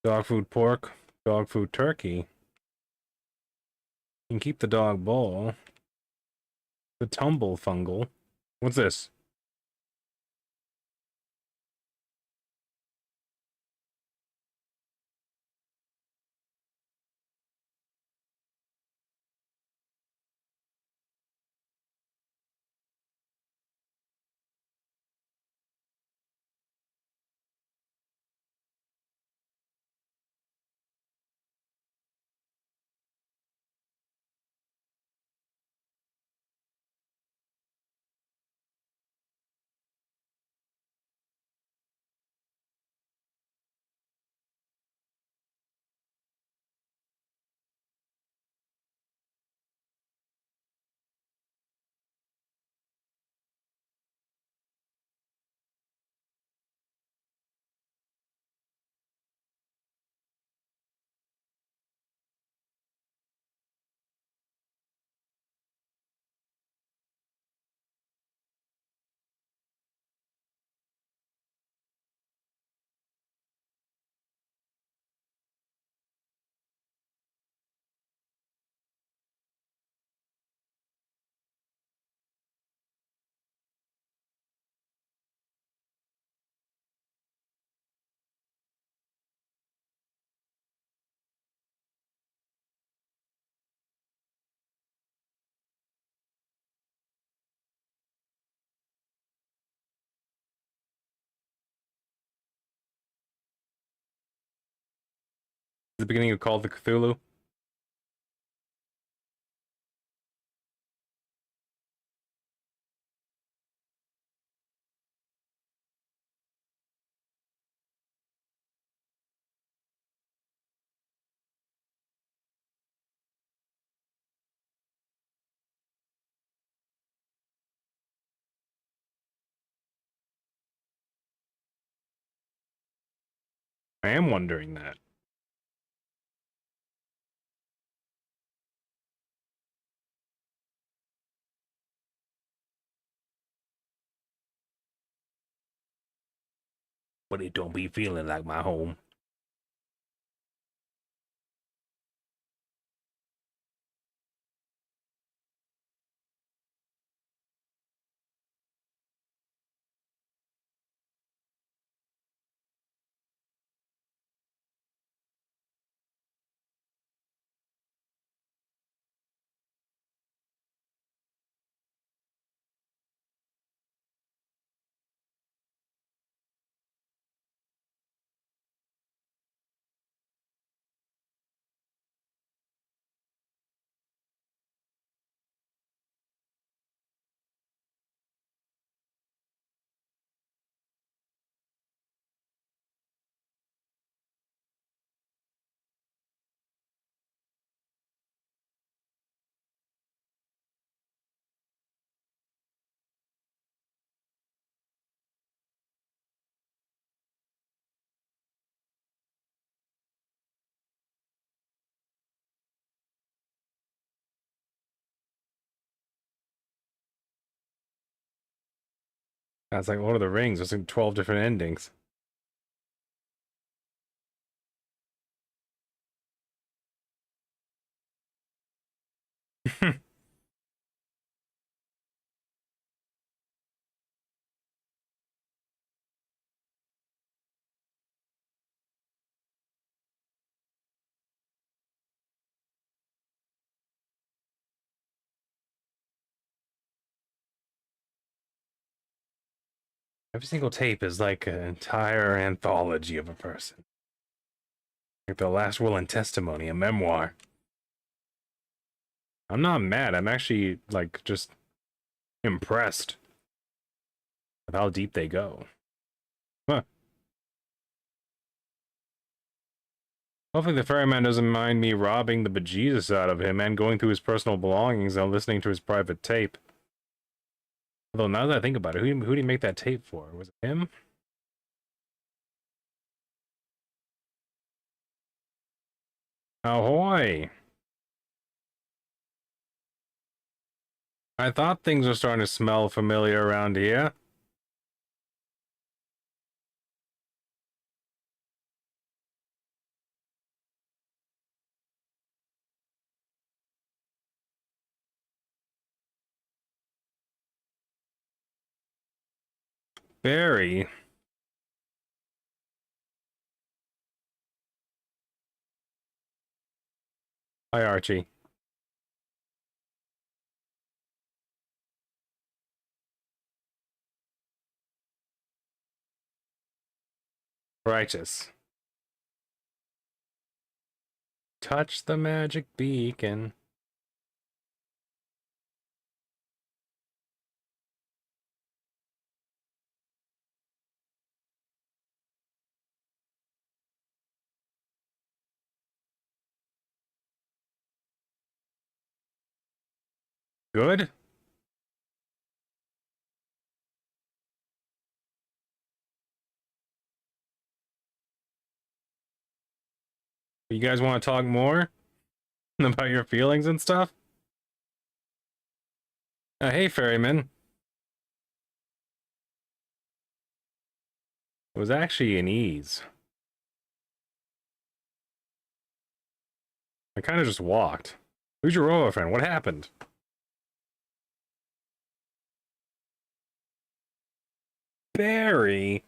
Dog food pork. Dog food turkey. You can keep the dog bowl. The tumble fungal. What's this? The beginning of Call of Cthulhu. I am wondering that. But it don't be feeling like my home. That's like Lord of the Rings. There's like 12 different endings. Every single tape is like an entire anthology of a person. Like the last will and testimony, a memoir. I'm not mad. I'm actually like just impressed with how deep they go. Huh. Hopefully the ferryman doesn't mind me robbing the bejesus out of him and going through his personal belongings and listening to his private tape. Although now that I think about it, who did he make that tape for? Was it him? Ahoy! I thought things were starting to smell familiar around here. Barry. Hi, Archie. Righteous. Touch the magic beacon. Good? You guys want to talk more about your feelings and stuff? Hey, Ferryman. It was actually an ease. I kind of just walked. Who's your Rover friend? What happened? Barry.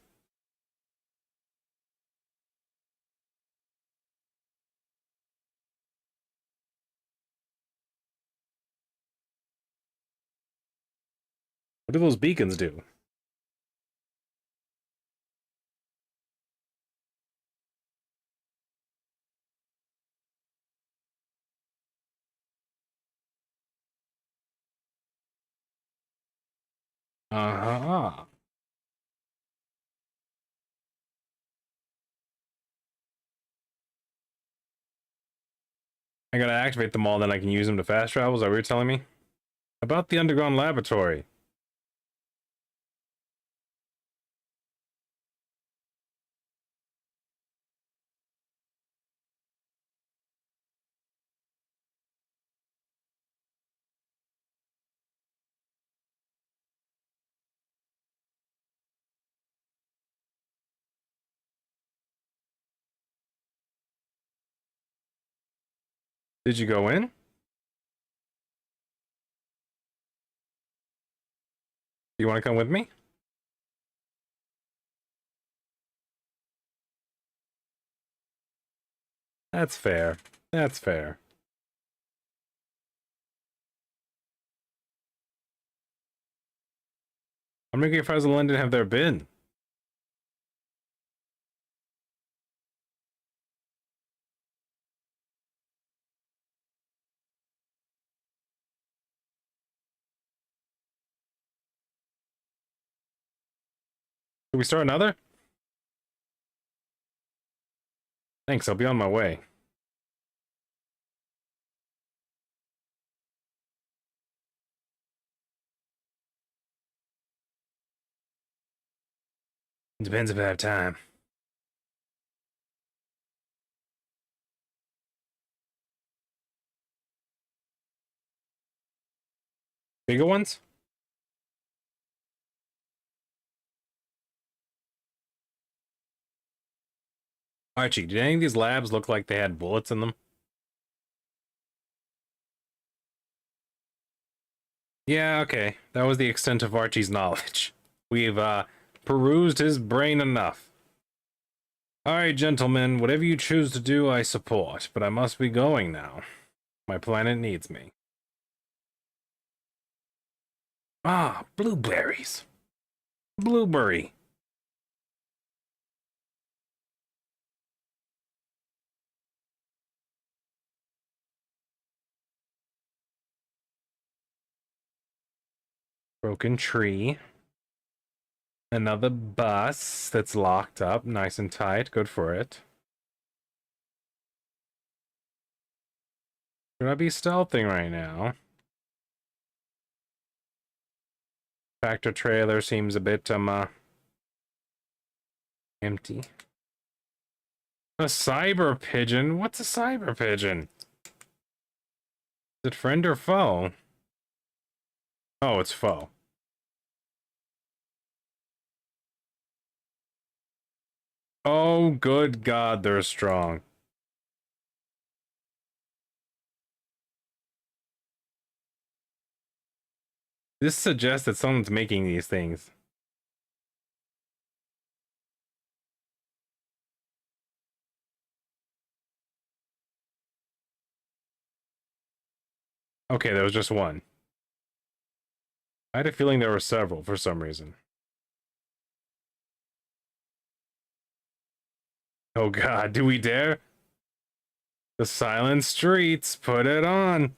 What do those beacons do? Uh-huh. I gotta activate them all, then I can use them to fast travel. Is that what you're telling me? About the underground laboratory. Did you go in? You want to come with me? That's fair. That's fair. How many fires in London have there been? Should we start another? Thanks, I'll be on my way. Depends if I have time. Bigger ones? Archie, did any of these labs look like they had bullets in them? Yeah, okay. That was the extent of Archie's knowledge. We've, perused his brain enough. Alright, gentlemen, whatever you choose to do, I support, but I must be going now. My planet needs me. Ah, blueberries. Blueberry. Broken tree. Another bus that's locked up, nice and tight. Good for it. Should I be stealthing right now? Tractor trailer seems a bit empty. A cyber pigeon? What's a cyber pigeon? Is it friend or foe? Oh, it's foe. Oh, good God, they're strong. This suggests that someone's making these things. Okay, there was just one. I had a feeling there were several for some reason. Oh God, do we dare? The silent streets, put it on.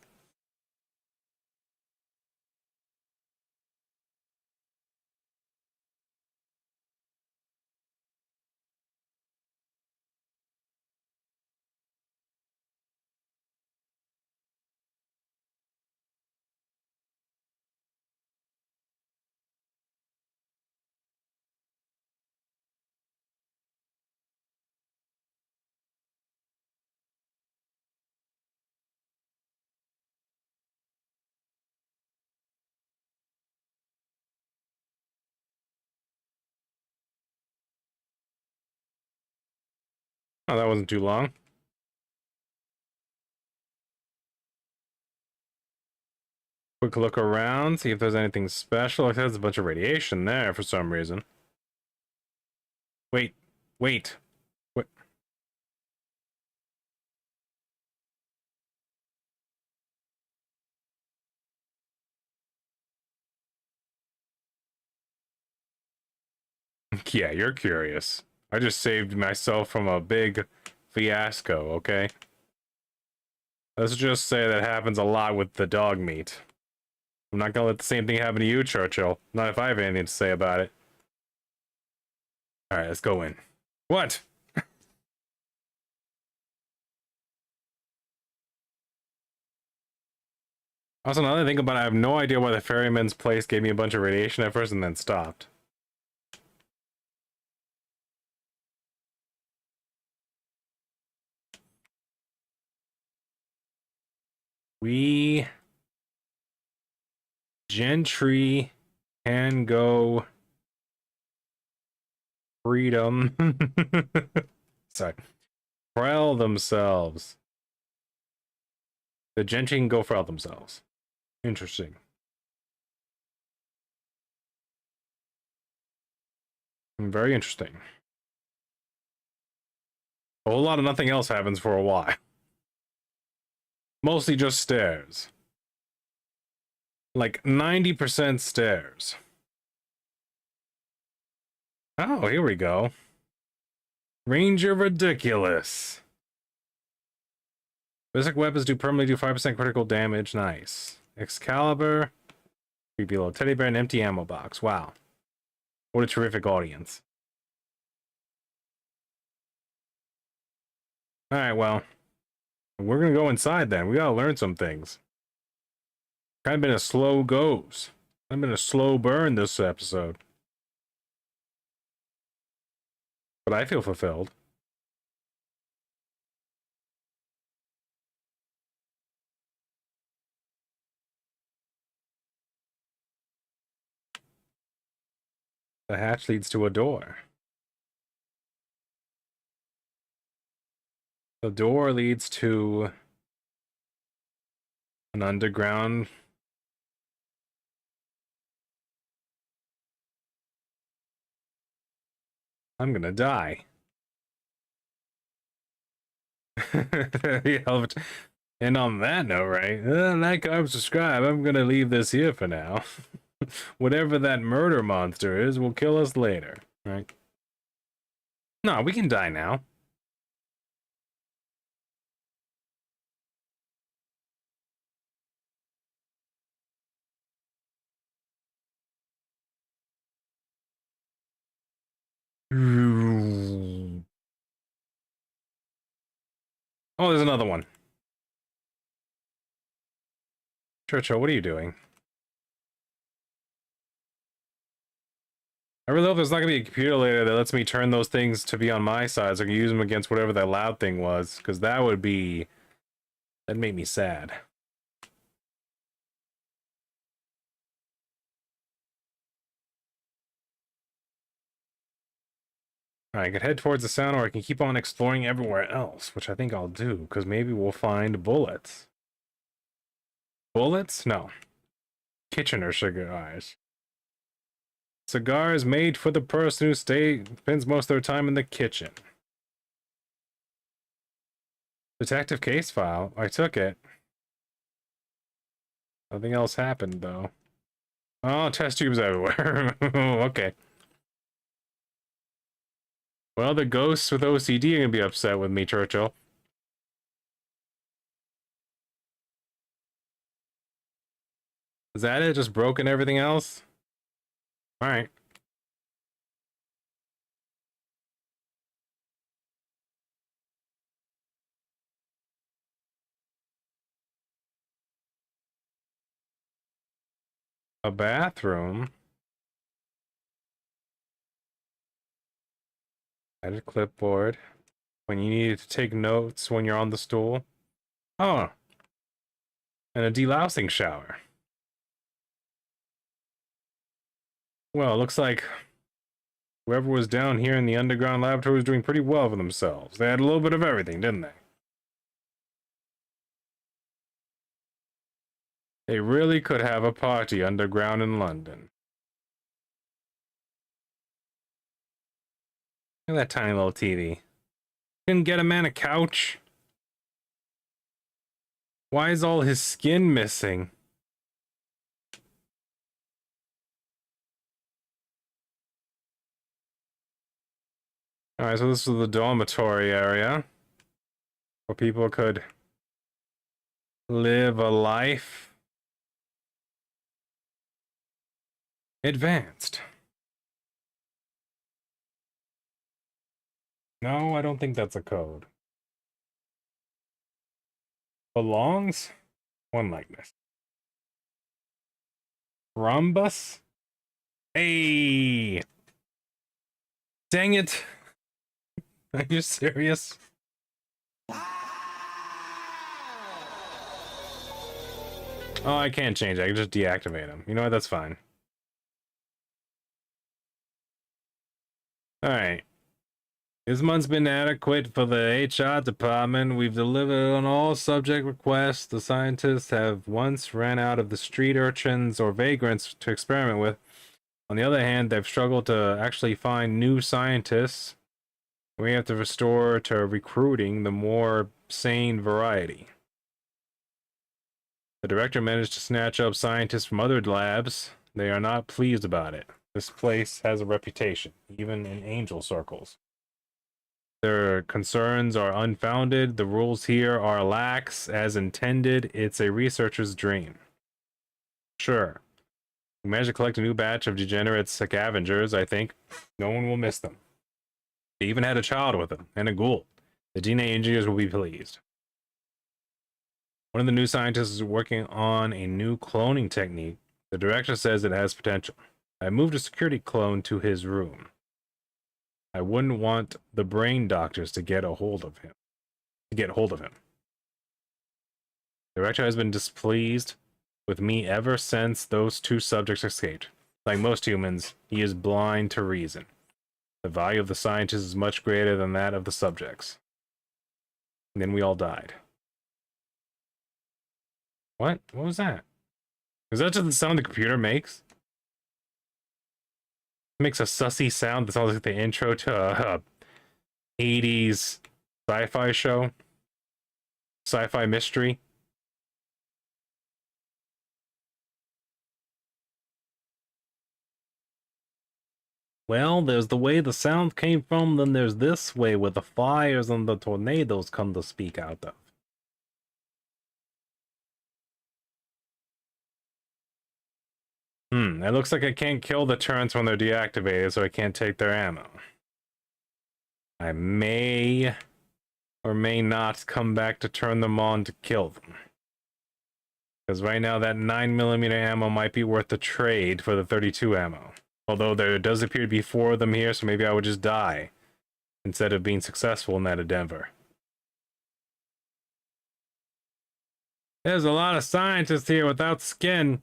Oh, that wasn't too long. Quick look around, see if there's anything special. Like there's a bunch of radiation there for some reason. Wait, wait. What? Yeah, you're curious. I just saved myself from a big fiasco, okay? Let's just say that happens a lot with the dog meat. I'm not gonna let the same thing happen to you, Churchill. Not if I have anything to say about it. Alright, let's go in. What? Also, now that I think about it, I have no idea why the ferryman's place gave me a bunch of radiation at first and then stopped. We gentry can go freedom. Sorry. Corral themselves. The gentry can go corral themselves. Interesting. Very interesting. A whole lot of nothing else happens for a while. Mostly just stairs. Like 90% stairs. Oh, here we go. Ranger Ridiculous. Basic weapons permanently do 5% critical damage. Nice. Excalibur. Creepy little teddy bear and empty ammo box. Wow. What a terrific audience. Alright, well. We're gonna go inside then. We gotta learn some things. Kind of been a slow goes. Kind of been a slow burn this episode. But I feel fulfilled. The hatch leads to a door. The door leads to an underground. I'm gonna die. Yeah, and on that note, right? Like, comment, subscribe. I'm gonna leave this here for now. Whatever that murder monster is will kill us later, right? No, we can die now. Oh, there's another one. Churchill, what are you doing? I really hope there's not gonna be a computer later that lets me turn those things to be on my side so I can use them against whatever that loud thing was, because that'd make me sad. Alright, I could head towards the sound, or I can keep on exploring everywhere else, which I think I'll do, because maybe we'll find bullets. Bullets? No. Kitchener cigars. Cigars made for the person who spends most of their time in the kitchen. Detective case file. I took it. Nothing else happened, though. Oh, test tubes everywhere. Okay. Well, the ghosts with OCD are gonna be upset with me, Churchill. Is that it? Just broken everything else? Alright. A bathroom. Add a clipboard. When you need to take notes when you're on the stool. Oh. And a delousing shower. Well, it looks like whoever was down here in the underground laboratory was doing pretty well for themselves. They had a little bit of everything, didn't they? They really could have a party underground in London. Look at that tiny little TV. Couldn't get a man a couch? Why is all his skin missing? Alright, so this is the dormitory area where people could live a life. Advanced. No, I don't think that's a code. Belongs? One likeness. Rhombus? Hey! Dang it! Are you serious? Oh, I can't change it. I can just deactivate them. You know what? That's fine. Alright. This month's been adequate for the HR department. We've delivered on all subject requests. The scientists have once ran out of the street urchins or vagrants to experiment with. On the other hand, they've struggled to actually find new scientists. We have to restore to recruiting the more sane variety. The director managed to snatch up scientists from other labs. They are not pleased about it. This place has a reputation, even in angel circles. Their concerns are unfounded. The rules here are lax as intended. It's a researcher's dream. Sure. We managed to collect a new batch of degenerate scavengers, I think. No one will miss them. They even had a child with them, and a ghoul. The DNA engineers will be pleased. One of the new scientists is working on a new cloning technique. The director says it has potential. I moved a security clone to his room. I wouldn't want the brain doctors to get a hold of him. The director has been displeased with me ever since those two subjects escaped. Like most humans, he is blind to reason. The value of the scientists is much greater than that of the subjects. And then we all died. What? What was that? Is that just the sound the computer makes? It makes a sussy sound that sounds like the intro to a 80s sci-fi show. Sci-fi mystery. Well, there's the way the sound came from, then there's this way where the fires and the tornadoes come to speak out of. It looks like I can't kill the turrets when they're deactivated, so I can't take their ammo. I may or may not come back to turn them on to kill them. Because right now that 9mm ammo might be worth the trade for the 32 ammo. Although there does appear to be 4 of them here, so maybe I would just die instead of being successful in that endeavor. There's a lot of scientists here without skin.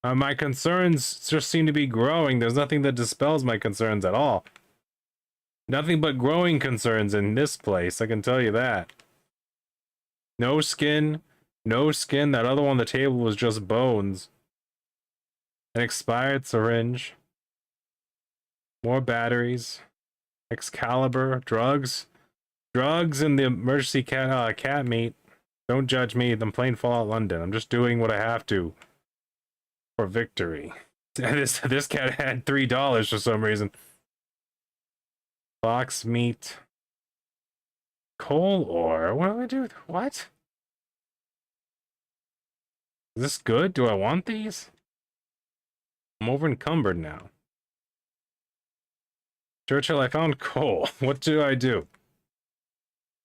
My concerns just seem to be growing. There's nothing that dispels my concerns at all. Nothing but growing concerns in this place, I can tell you that. No skin. No skin. That other one on the table was just bones. An expired syringe. More batteries. Excalibur. Drugs. Drugs and the emergency cat meat. Don't judge me. I'm playing Fallout London. I'm just doing what I have to for victory. This cat had $3 for some reason. Box meat. Coal ore. What do I do? What? Is this good? Do I want these? I'm over encumbered now. Churchill, I found coal. What do I do?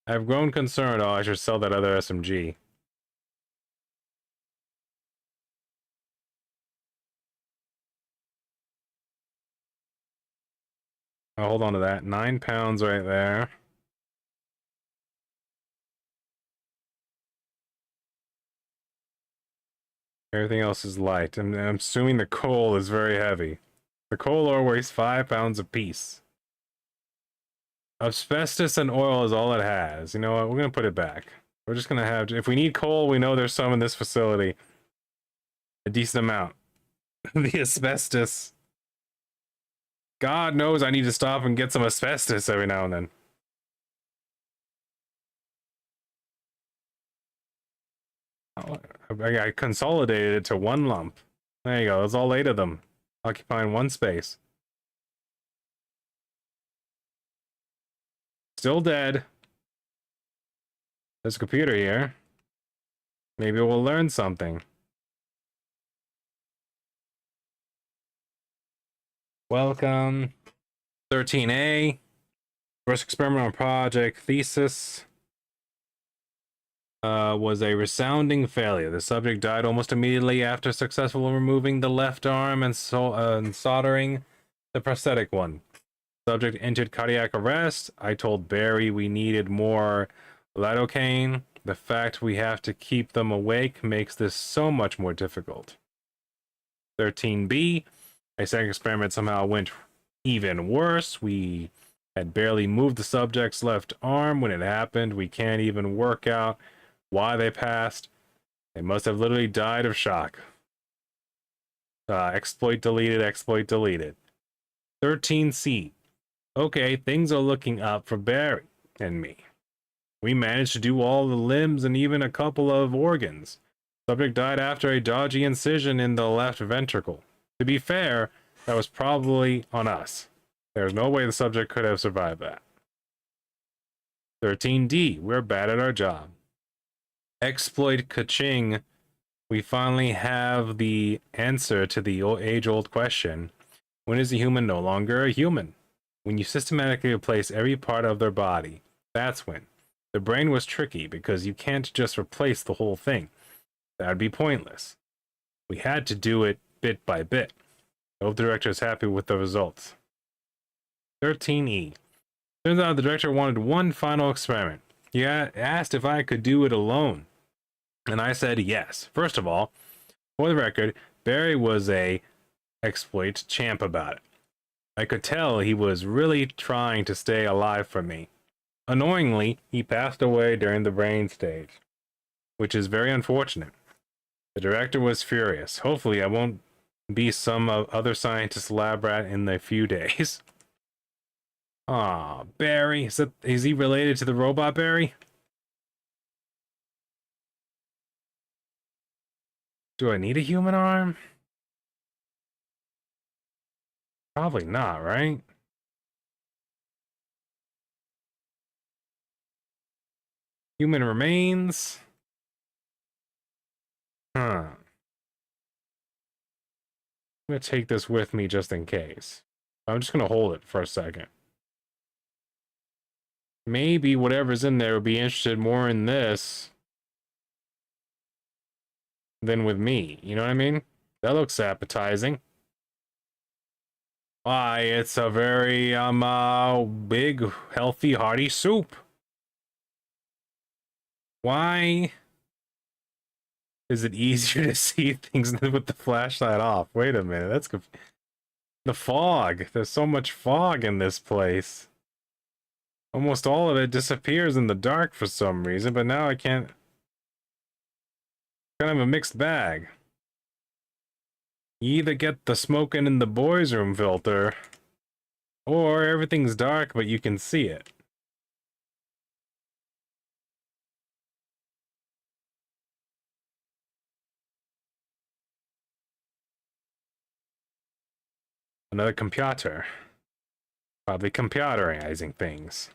I've grown concerned. Oh, I should sell that other SMG. I'll hold on to that. 9 pounds right there. Everything else is light. I'm assuming the coal is very heavy. The coal ore weighs 5 pounds apiece. Asbestos and oil is all it has. You know what? We're going to put it back. We're just going to have... If we need coal, we know there's some in this facility. A decent amount. The asbestos. God knows I need to stop and get some asbestos every now and then. I consolidated it to 1 lump. There you go. There's all 8 of them, occupying 1 space. Still dead. There's a computer here. Maybe we'll learn something. Welcome. 13A. First experiment on project thesis. Was a resounding failure. The subject died almost immediately after successfully removing the left arm and soldering the prosthetic one. Subject entered cardiac arrest. I told Barry we needed more lidocaine. The fact we have to keep them awake makes this so much more difficult. 13B. A second experiment somehow went even worse. We had barely moved the subject's left arm when it happened. We can't even work out why they passed. They must have literally died of shock. Exploit deleted, exploit deleted. 13C. Okay, things are looking up for Barry and me. We managed to do all the limbs and even a couple of organs. Subject died after a dodgy incision in the left ventricle. To be fair, that was probably on us. There's no way the subject could have survived that. 13D. We're bad at our job. Exploit Kaching. We finally have the answer to the age-old question. When is a human no longer a human? When you systematically replace every part of their body. That's when. The brain was tricky because you can't just replace the whole thing. That would be pointless. We had to do it bit by bit. I hope the director is happy with the results. 13E. Turns out the director wanted one final experiment. He asked if I could do it alone. And I said yes. First of all, for the record, Barry was a exploit champ about it. I could tell he was really trying to stay alive for me. Annoyingly, he passed away during the brain stage, which is very unfortunate. The director was furious. Hopefully I won't be some other scientist's lab rat in a few days. Aw, Barry. Is he related to the robot Barry? Do I need a human arm? Probably not, right? Human remains. Huh. I'm gonna take this with me just in case. I'm just gonna hold it for a second. Maybe whatever's in there would be interested more in this than with me. You know what I mean? That looks appetizing. Why, it's a very big, healthy, hearty soup. Why is it easier to see things with the flashlight off? Wait a minute, that's the fog. There's so much fog in this place. Almost all of it disappears in the dark for some reason, but now I can't. Kind of a mixed bag. You either get the smoking in the boys' room filter, or everything's dark but you can see it. Another computer. Probably computerizing things.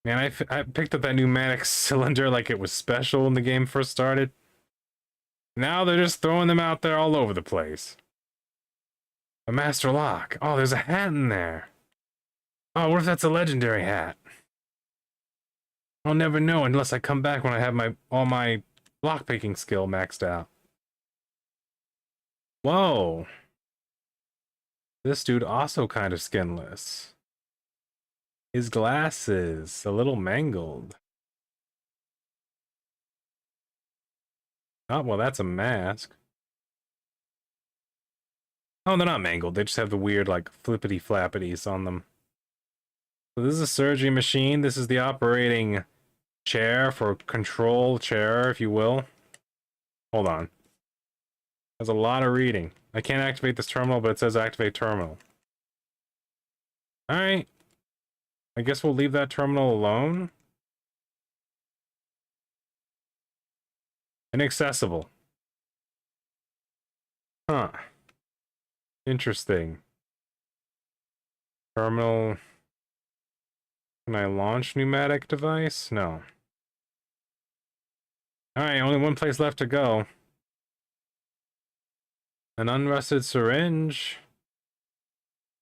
Man, I picked up that pneumatic cylinder like it was special when the game first started. Now they're just throwing them out there all over the place. A master lock. Oh, there's a hat in there. Oh, what if that's a legendary hat? I'll never know unless I come back when I have all my lockpicking skill maxed out. Whoa. This dude also kind of skinless. His glasses, a little mangled. Oh, well, that's a mask. Oh, they're not mangled. They just have the weird, like, flippity flappities on them. So this is a surgery machine. This is the operating chair for control chair, if you will. Hold on. There's a lot of reading. I can't activate this terminal, but it says activate terminal. Alright. I guess we'll leave that terminal alone. Inaccessible. Huh. Interesting. Terminal. Can I launch pneumatic device? No. Alright, only one place left to go. An unrusted syringe.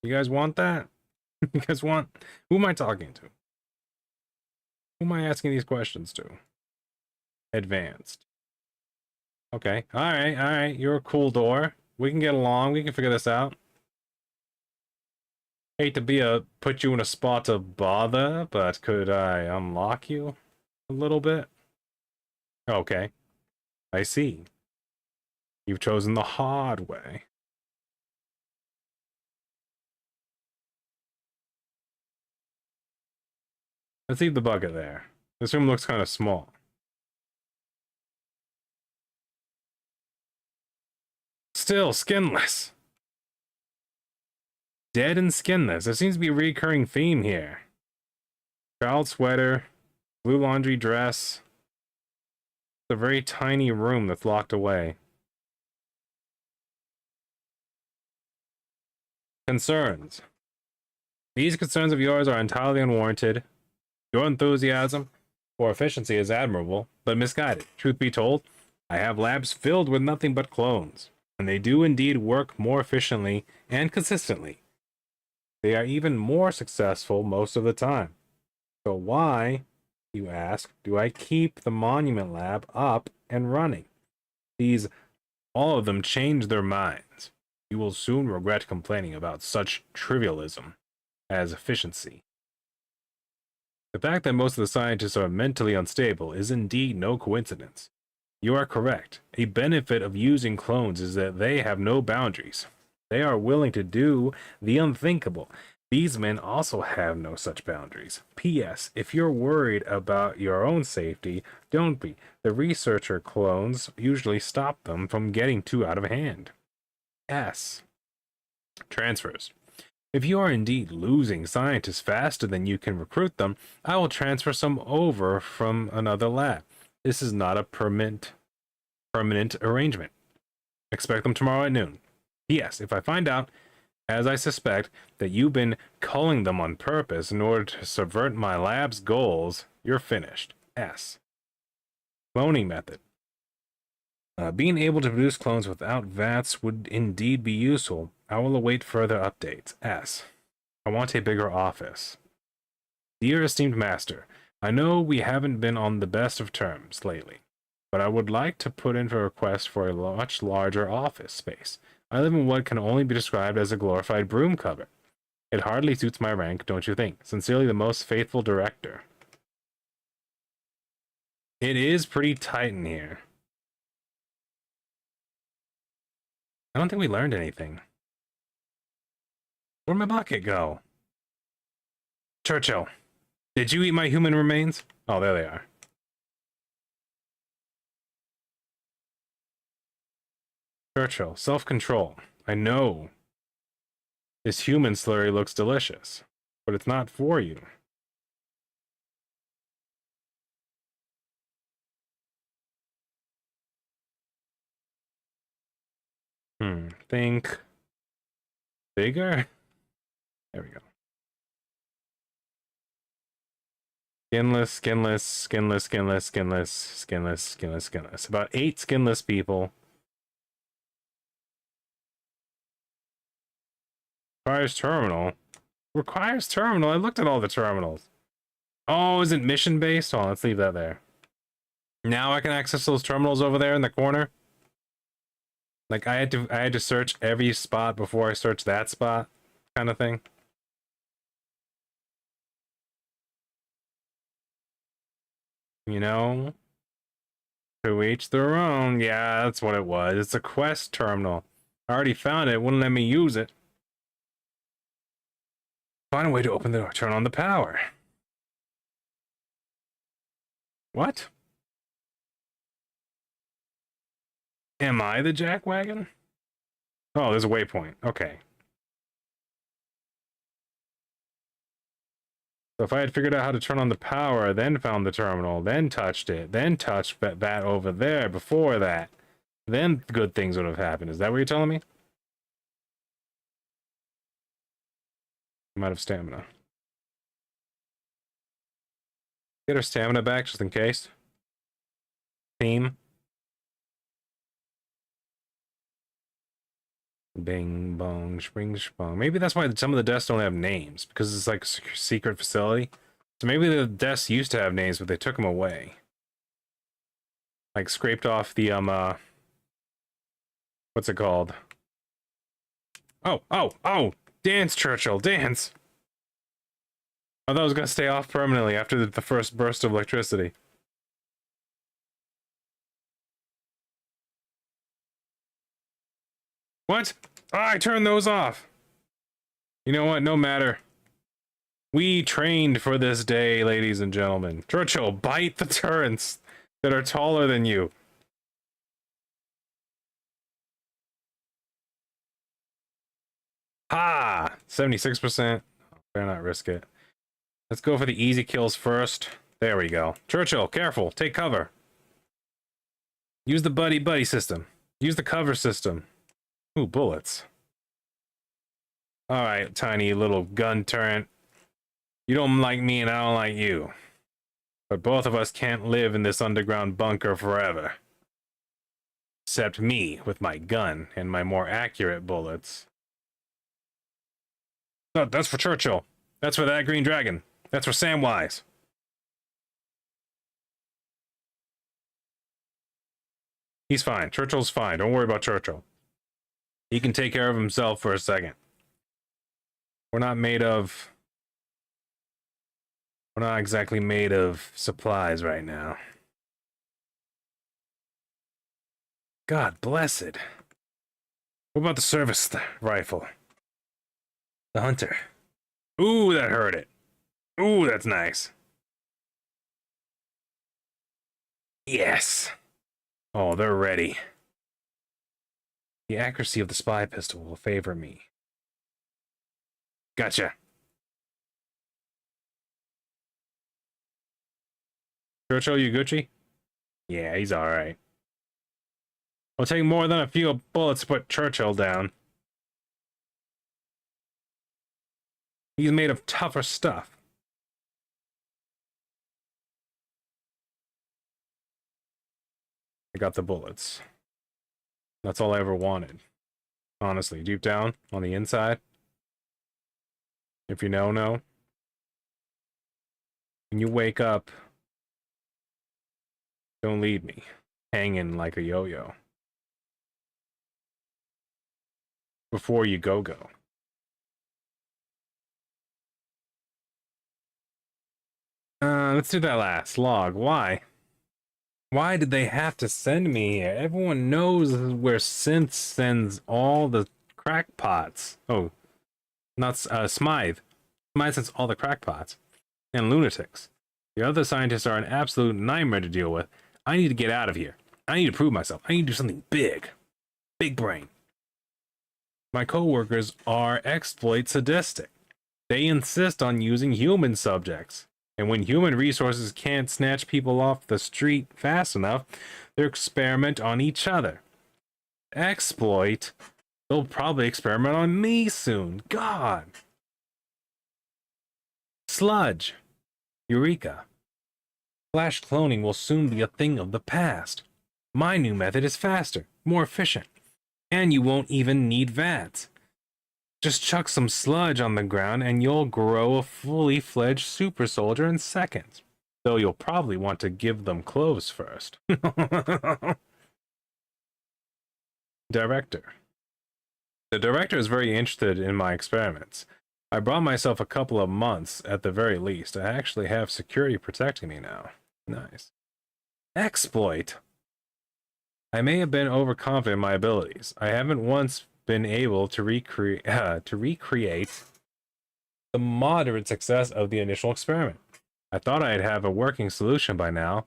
You guys want that? You guys want... Who am I talking to? Who am I asking these questions to? Advanced. Okay. Alright. You're a cool door. We can get along. We can figure this out. Hate to put you in a spot of bother, but could I unlock you a little bit? Okay. I see. You've chosen the hard way. Let's leave the bucket there. This room looks kind of small. Still skinless. Dead and skinless. There seems to be a recurring theme here. Child sweater, blue laundry dress. It's a very tiny room that's locked away. Concerns. These concerns of yours are entirely unwarranted. Your enthusiasm for efficiency is admirable, but misguided. Truth be told, I have labs filled with nothing but clones, and they do indeed work more efficiently and consistently. They are even more successful most of the time. So why, you ask, do I keep the Monument Lab up and running? All of them change their minds. You will soon regret complaining about such trivialism as efficiency. The fact that most of the scientists are mentally unstable is indeed no coincidence. You are correct. A benefit of using clones is that they have no boundaries. They are willing to do the unthinkable. These men also have no such boundaries. P.S. If you're worried about your own safety, don't be. The researcher clones usually stop them from getting too out of hand. S. Transfers. If you are indeed losing scientists faster than you can recruit them, I will transfer some over from another lab. This is not a permanent arrangement. Expect them tomorrow at noon. P.S. If I find out, as I suspect, that you've been culling them on purpose in order to subvert my lab's goals, you're finished. S. Cloning method. Being able to produce clones without VATS would indeed be useful. I will await further updates. S. I want a bigger office. Dear esteemed master, I know we haven't been on the best of terms lately, but I would like to put in a request for a much larger office space. I live in what can only be described as a glorified broom cupboard. It hardly suits my rank, don't you think? Sincerely, the most faithful director. It is pretty tight in here. I don't think we learned anything. Where'd my bucket go? Churchill, did you eat my human remains? Oh, there they are. Churchill, self-control. I know. This human slurry looks delicious, but it's not for you. Think bigger? There we go. Skinless, skinless, skinless, skinless, skinless, skinless, skinless, skinless. About 8 skinless people. Requires terminal. Requires terminal. I looked at all the terminals. Oh, is it mission based? Oh, let's leave that there. Now I can access those terminals over there in the corner. Like I had to search every spot before I searched that spot, kind of thing. You know? To each their own. Yeah, that's what it was. It's a quest terminal. I already found it. It wouldn't let me use it. Find a way to open the door. Turn on the power. What? Am I the jackwagon? Oh, there's a waypoint. Okay. So if I had figured out how to turn on the power, then found the terminal, then touched it, then touched that over there before that, then good things would have happened. Is that what you're telling me? I'm out of stamina. Get our stamina back just in case. Team. Bing, bong, spring, spong. Maybe that's why some of the desks don't have names, because it's like a secret facility. So maybe the desks used to have names, but they took them away. Like scraped off the, what's it called? Oh! Dance, Churchill, dance! I thought I was gonna stay off permanently after the first burst of electricity. What? Oh, I turned those off. You know what? No matter. We trained for this day, ladies and gentlemen. Churchill, bite the turrets that are taller than you. Ha! 76%. Better not risk it. Let's go for the easy kills first. There we go. Churchill, careful. Take cover. Use the buddy system. Use the cover system. Ooh, bullets. Alright, tiny little gun turret. You don't like me and I don't like you. But both of us can't live in this underground bunker forever. Except me, with my gun and my more accurate bullets. No, that's for Churchill. That's for that green dragon. That's for Samwise. He's fine. Churchill's fine. Don't worry about Churchill. He can take care of himself for a second. We're not exactly made of supplies right now. God blessed. What about the service rifle? The hunter. Ooh, that hurt it. Ooh, that's nice. Yes. Oh, they're ready. The accuracy of the spy pistol will favor me. Gotcha. Churchill, you Gucci? Yeah, he's alright. It'll take more than a few bullets to put Churchill down. He's made of tougher stuff. I got the bullets. That's all I ever wanted. Honestly, deep down, on the inside. If you know. When you wake up, don't leave me hanging like a yo-yo. before you go. Let's do that last log. Why? Why did they have to send me here? Everyone knows where Synth sends all the crackpots. Oh, not Smythe. Smythe sends all the crackpots and lunatics. The other scientists are an absolute nightmare to deal with. I need to get out of here. I need to prove myself. I need to do something big. Big brain. My coworkers are exploit sadistic. They insist on using human subjects. And when human resources can't snatch people off the street fast enough, they experiment on each other. Exploit? They'll probably experiment on me soon. God. Sludge. Eureka. Flash cloning will soon be a thing of the past. My new method is faster, more efficient, and you won't even need VATS. Just chuck some sludge on the ground and you'll grow a fully fledged super soldier in seconds. Though you'll probably want to give them clothes first. Director. The director is very interested in my experiments. I brought myself a couple of months at the very least. I actually have security protecting me now. Nice. Exploit. I may have been overconfident in my abilities. I haven't once been able to recreate the moderate success of the initial experiment. I thought I'd have a working solution by now.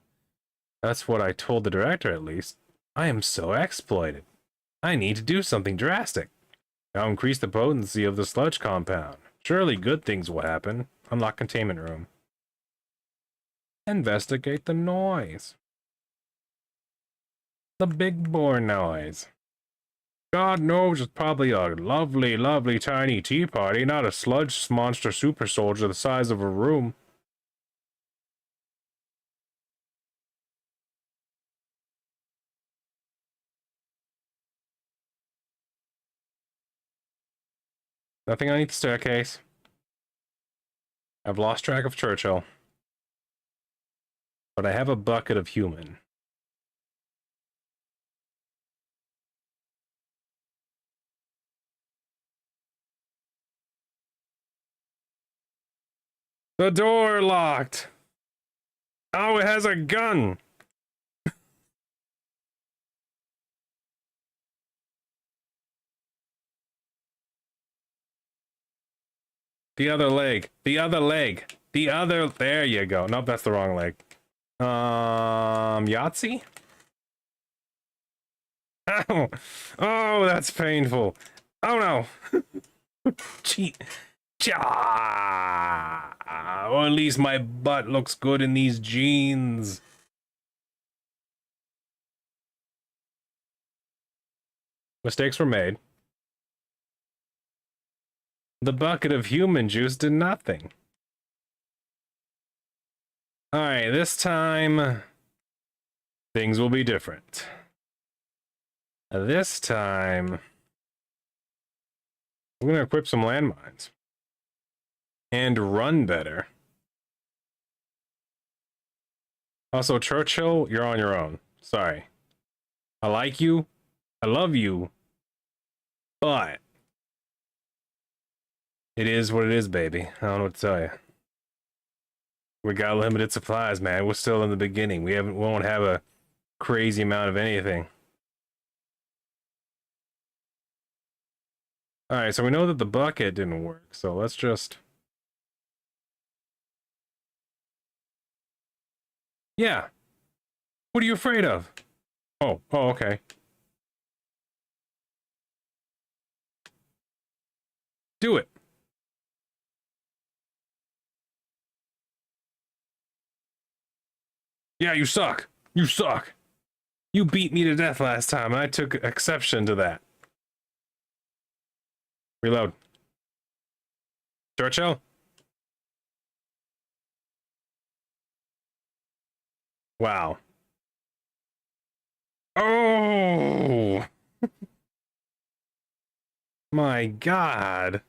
That's what I told the director, at least. I am so exploited. I need to do something drastic. I'll increase the potency of the sludge compound. Surely good things will happen. Unlock containment room. Investigate the noise. The big bore noise. God knows it's probably a lovely, lovely tiny tea party, not a sludge monster super soldier the size of a room. Nothing underneath the staircase. I've lost track of Churchill. But I have a bucket of human. The door locked. Oh, it has a gun. The other leg. The other leg. The other. There you go. Nope, that's the wrong leg. Yahtzee? Ow. Oh, that's painful. Oh no. Cheat. Or at least my butt looks good in these jeans. Mistakes were made. The bucket of human juice did nothing. Alright, this time things will be different. This time we're gonna equip some landmines. And run better. Also, Churchill, you're on your own. Sorry. I like you. I love you. But it is what it is, baby. I don't know what to tell you. We got limited supplies, man. We're still in the beginning. We won't have a crazy amount of anything. Alright, so we know that the bucket didn't work, so let's just... Yeah. What are you afraid of? Oh, okay. Do it. Yeah, you suck. You suck. You beat me to death last time, and I took exception to that. Reload. Churchill? Wow. Oh! My God.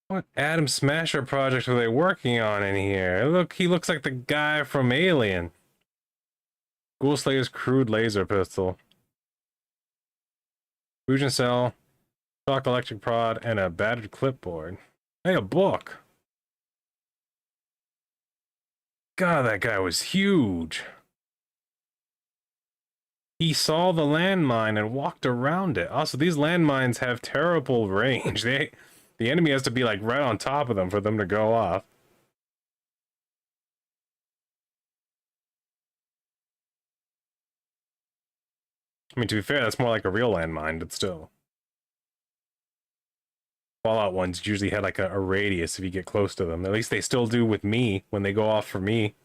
What Atom Smasher project are they working on in here? Look, he looks like the guy from Alien. Ghoul Slayer's crude laser pistol. Fusion cell, shock electric prod, and a battered clipboard. Hey, a book. God, that guy was huge. He saw the landmine and walked around it. Also, these landmines have terrible range. The enemy has to be like right on top of them for them to go off. I mean, to be fair, that's more like a real landmine, but still. Fallout ones usually had like a radius if you get close to them. At least they still do with me when they go off for me.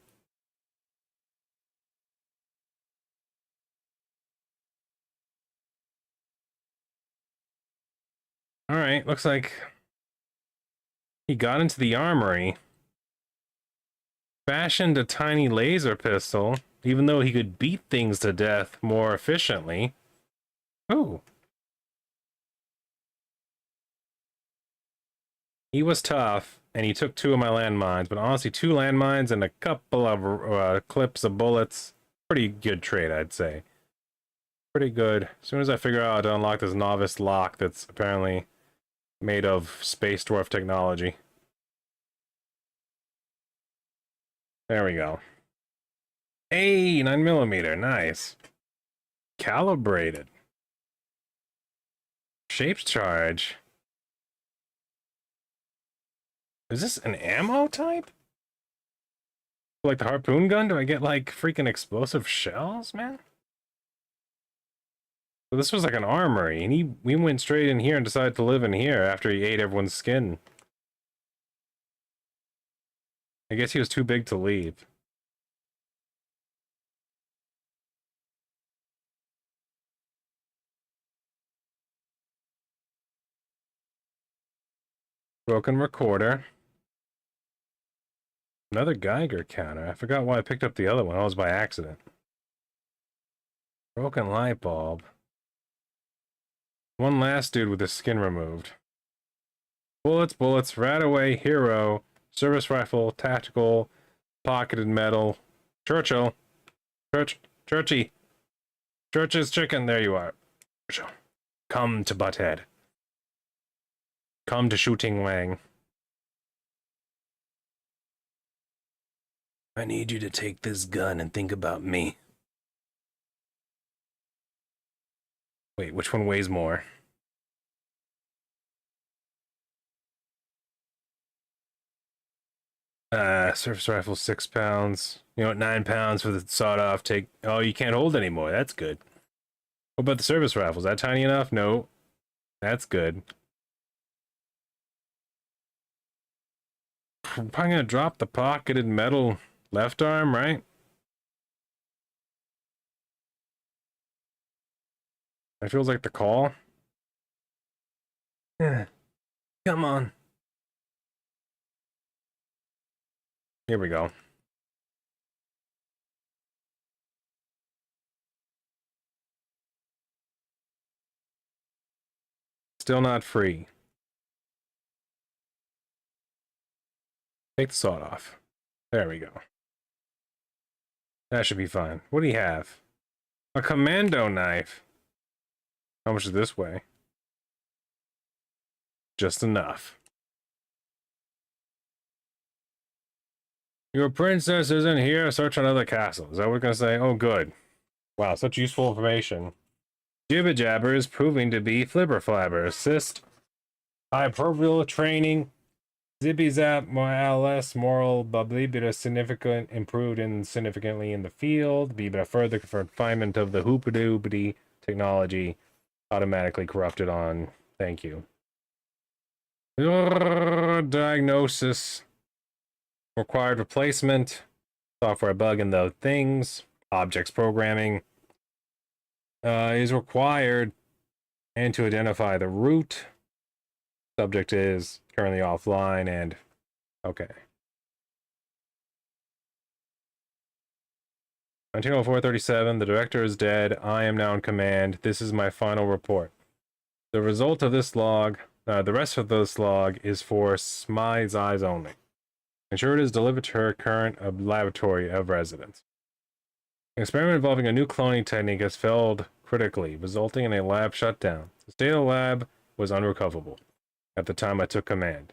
Alright, looks like he got into the armory, fashioned a tiny laser pistol, even though he could beat things to death more efficiently. Oh. He was tough, and he took 2 of my landmines, but honestly, 2 landmines and a couple of clips of bullets, pretty good trade, I'd say. Pretty good. As soon as I figure out how to unlock this novice lock that's apparently made of space dwarf technology. There we go. Hey, 9mm, nice. Calibrated. Shaped charge. Is this an ammo type? Like the harpoon gun? Do I get like freaking explosive shells, man? So this was like an armory, and we went straight in here and decided to live in here after he ate everyone's skin. I guess he was too big to leave. Broken recorder. Another Geiger counter. I forgot why I picked up the other one. I was by accident. Broken light bulb. One last dude with his skin removed. Bullets, rat away, hero, service rifle, tactical, pocketed metal. Churchill. Churchy's chicken. There you are. Churchill. Come to Butthead. Come to Shooting Wang. I need you to take this gun and think about me. Wait, which one weighs more? Surface rifle, 6 pounds. You know what, 9 pounds for the sawed-off take. Oh, you can't hold anymore. That's good. What about the service rifle? Is that tiny enough? No. That's good. I'm probably gonna drop the pocketed metal left arm, right? That feels like the call. Yeah. Come on. Here we go. Still not free. Take the sawed off. There we go. That should be fine. What do you have? A commando knife. How much is this weigh? Just enough. Your princess isn't here. Search another castle. Is that what we're gonna say? Oh, good. Wow, such useful information. Jibber Jabber is proving to be Flipper Flabber. Assist. Hyperbole training. Zippy Zap, more LS, moral, bubbly, bit of significant, improved and significantly in the field. Be a further refinement of the hoopadoopity technology. Automatically corrupted on. Thank you. Diagnosis. Required replacement. Software bug in the things. Objects programming. Is required. And to identify the root. Subject is currently offline and okay. 1904-37, the director is dead. I am now in command. This is my final report. The result of this log, the rest of this log is for Smythe's eyes only. Ensure it is delivered to her current laboratory of residence. An experiment involving a new cloning technique has failed critically, resulting in a lab shutdown. The state of the lab was unrecoverable at the time I took command.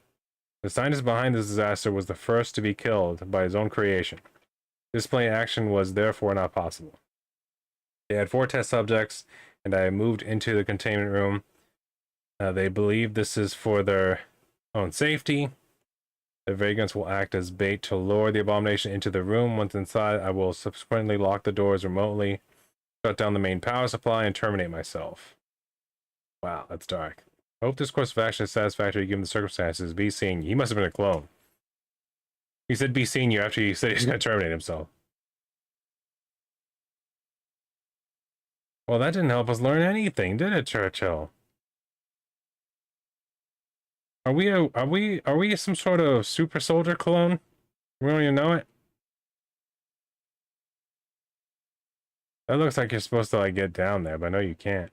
The scientist behind this disaster was the first to be killed by his own creation. Display action was therefore not possible. They had 4 test subjects, and I moved into the containment room. They believe this is for their own safety. The Vagrants will act as bait to lure the abomination into the room. Once inside, I will subsequently lock the doors remotely, shut down the main power supply, and terminate myself. Wow, that's dark. I hope this course of action is satisfactory given the circumstances. B Senior. He must have been a clone. He said B Senior after he said he's going to terminate himself. Well, that didn't help us learn anything, did it, Churchill? Are we some sort of super soldier clone? We don't even know it. That looks like you're supposed to like get down there, but I know you can't.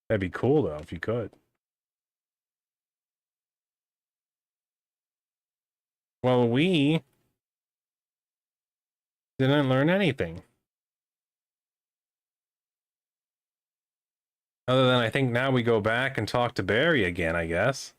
That'd be cool though if you could. Well, we didn't learn anything. Other than I think now we go back and talk to Barry again, I guess.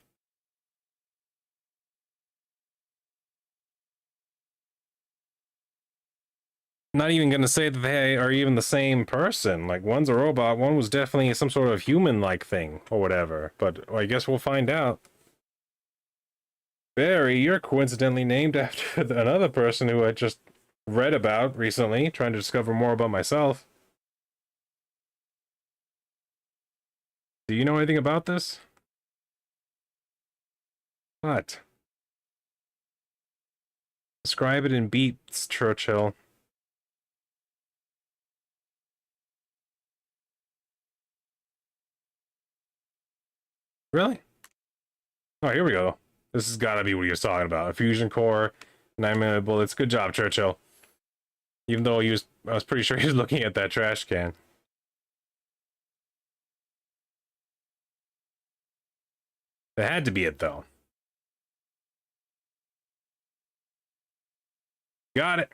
I'm not even going to say that they are even the same person. Like, one's a robot, one was definitely some sort of human-like thing, or whatever. But I guess we'll find out. Barry, you're coincidentally named after another person who I just read about recently, trying to discover more about myself. Do you know anything about this? What? Describe it in beats, Churchill. Really? Oh, here we go. This has got to be what he was talking about. A fusion core, 9mm bullets. Good job, Churchill. Even though I was pretty sure he was looking at that trash can. That had to be it, though. Got it.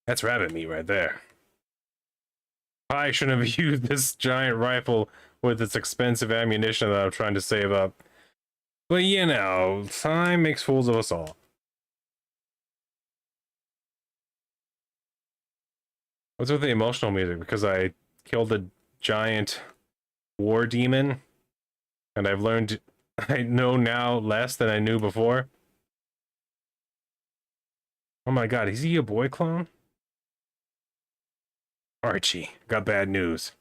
That's rabbit meat right there. I shouldn't have used this giant rifle with its expensive ammunition that I'm trying to save up. But you know, time makes fools of us all. What's with the emotional music? Because I killed a giant war demon, and I've learned, I know now less than I knew before. Oh my god, is he a boy clone? Archie, got bad news.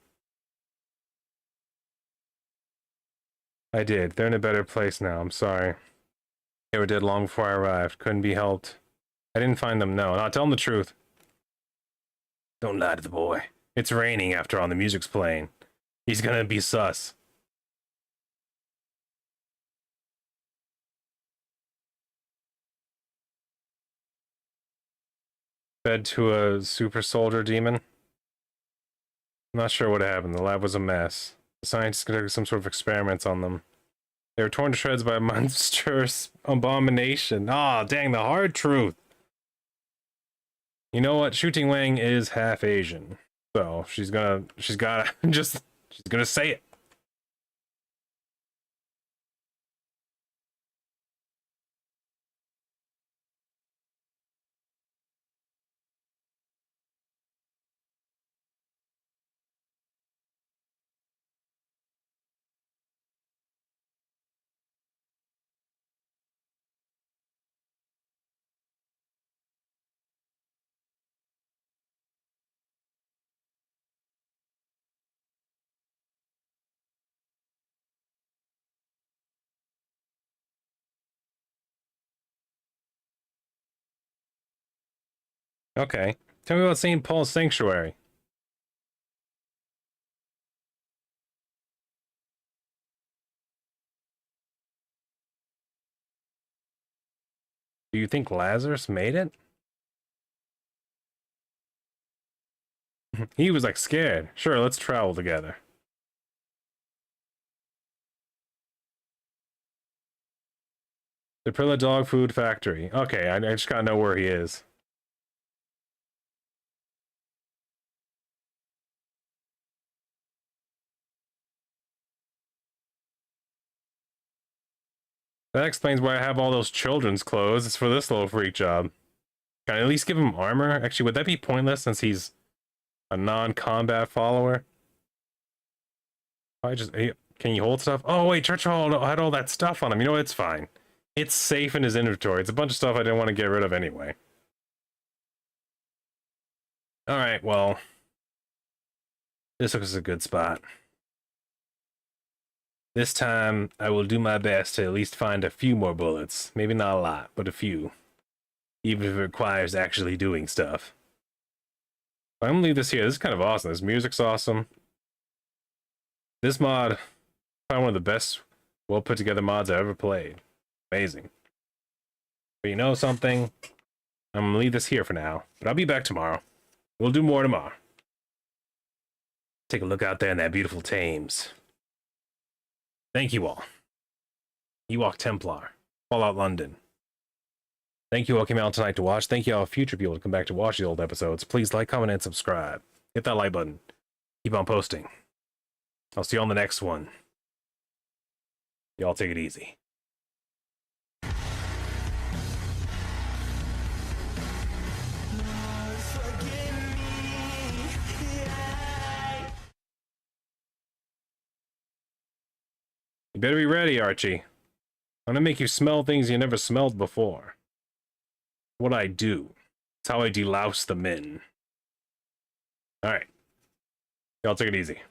I did. They're in a better place now. I'm sorry. They were dead long before I arrived. Couldn't be helped. I didn't find them, no. Not telling the truth. Don't lie to the boy. It's raining after all, and the music's playing. He's gonna be sus. Fed to a super soldier demon. I'm not sure what happened. The lab was a mess. The scientists conducted some sort of experiments on them. They were torn to shreds by a monstrous abomination. Ah, dang, the hard truth. You know what? Shooting Wang is half Asian. So she's gonna say it. Okay. Tell me about St. Paul's Sanctuary. Do you think Lazarus made it? He was like scared. Sure, let's travel together. The Prilla Dog Food Factory. Okay, I just gotta know where he is. That explains why I have all those children's clothes. It's for this little freak job. Can I at least give him armor? Actually, would that be pointless since he's a non-combat follower? I just... Can you hold stuff? Oh, wait, Churchill had all that stuff on him. You know, it's fine. It's safe in his inventory. It's a bunch of stuff I didn't want to get rid of anyway. Alright, well... This looks a good spot. This time, I will do my best to at least find a few more bullets. Maybe not a lot, but a few. Even if it requires actually doing stuff. I'm gonna leave this here. This is kind of awesome. This music's awesome. This mod, probably one of the best, well put together mods I've ever played. Amazing. But you know something? I'm gonna leave this here for now, but I'll be back tomorrow. We'll do more tomorrow. Take a look out there in that beautiful Thames. Thank you all. Ewok Templar. Fallout London. Thank you all came out tonight to watch. Thank you all future people to come back to watch the old episodes. Please like, comment, and subscribe. Hit that like button. Keep on posting. I'll see you on the next one. Y'all take it easy. You better be ready, Archie. I'm gonna make you smell things you never smelled before. What I do. It's how I delouse the men. Alright. Y'all take it easy.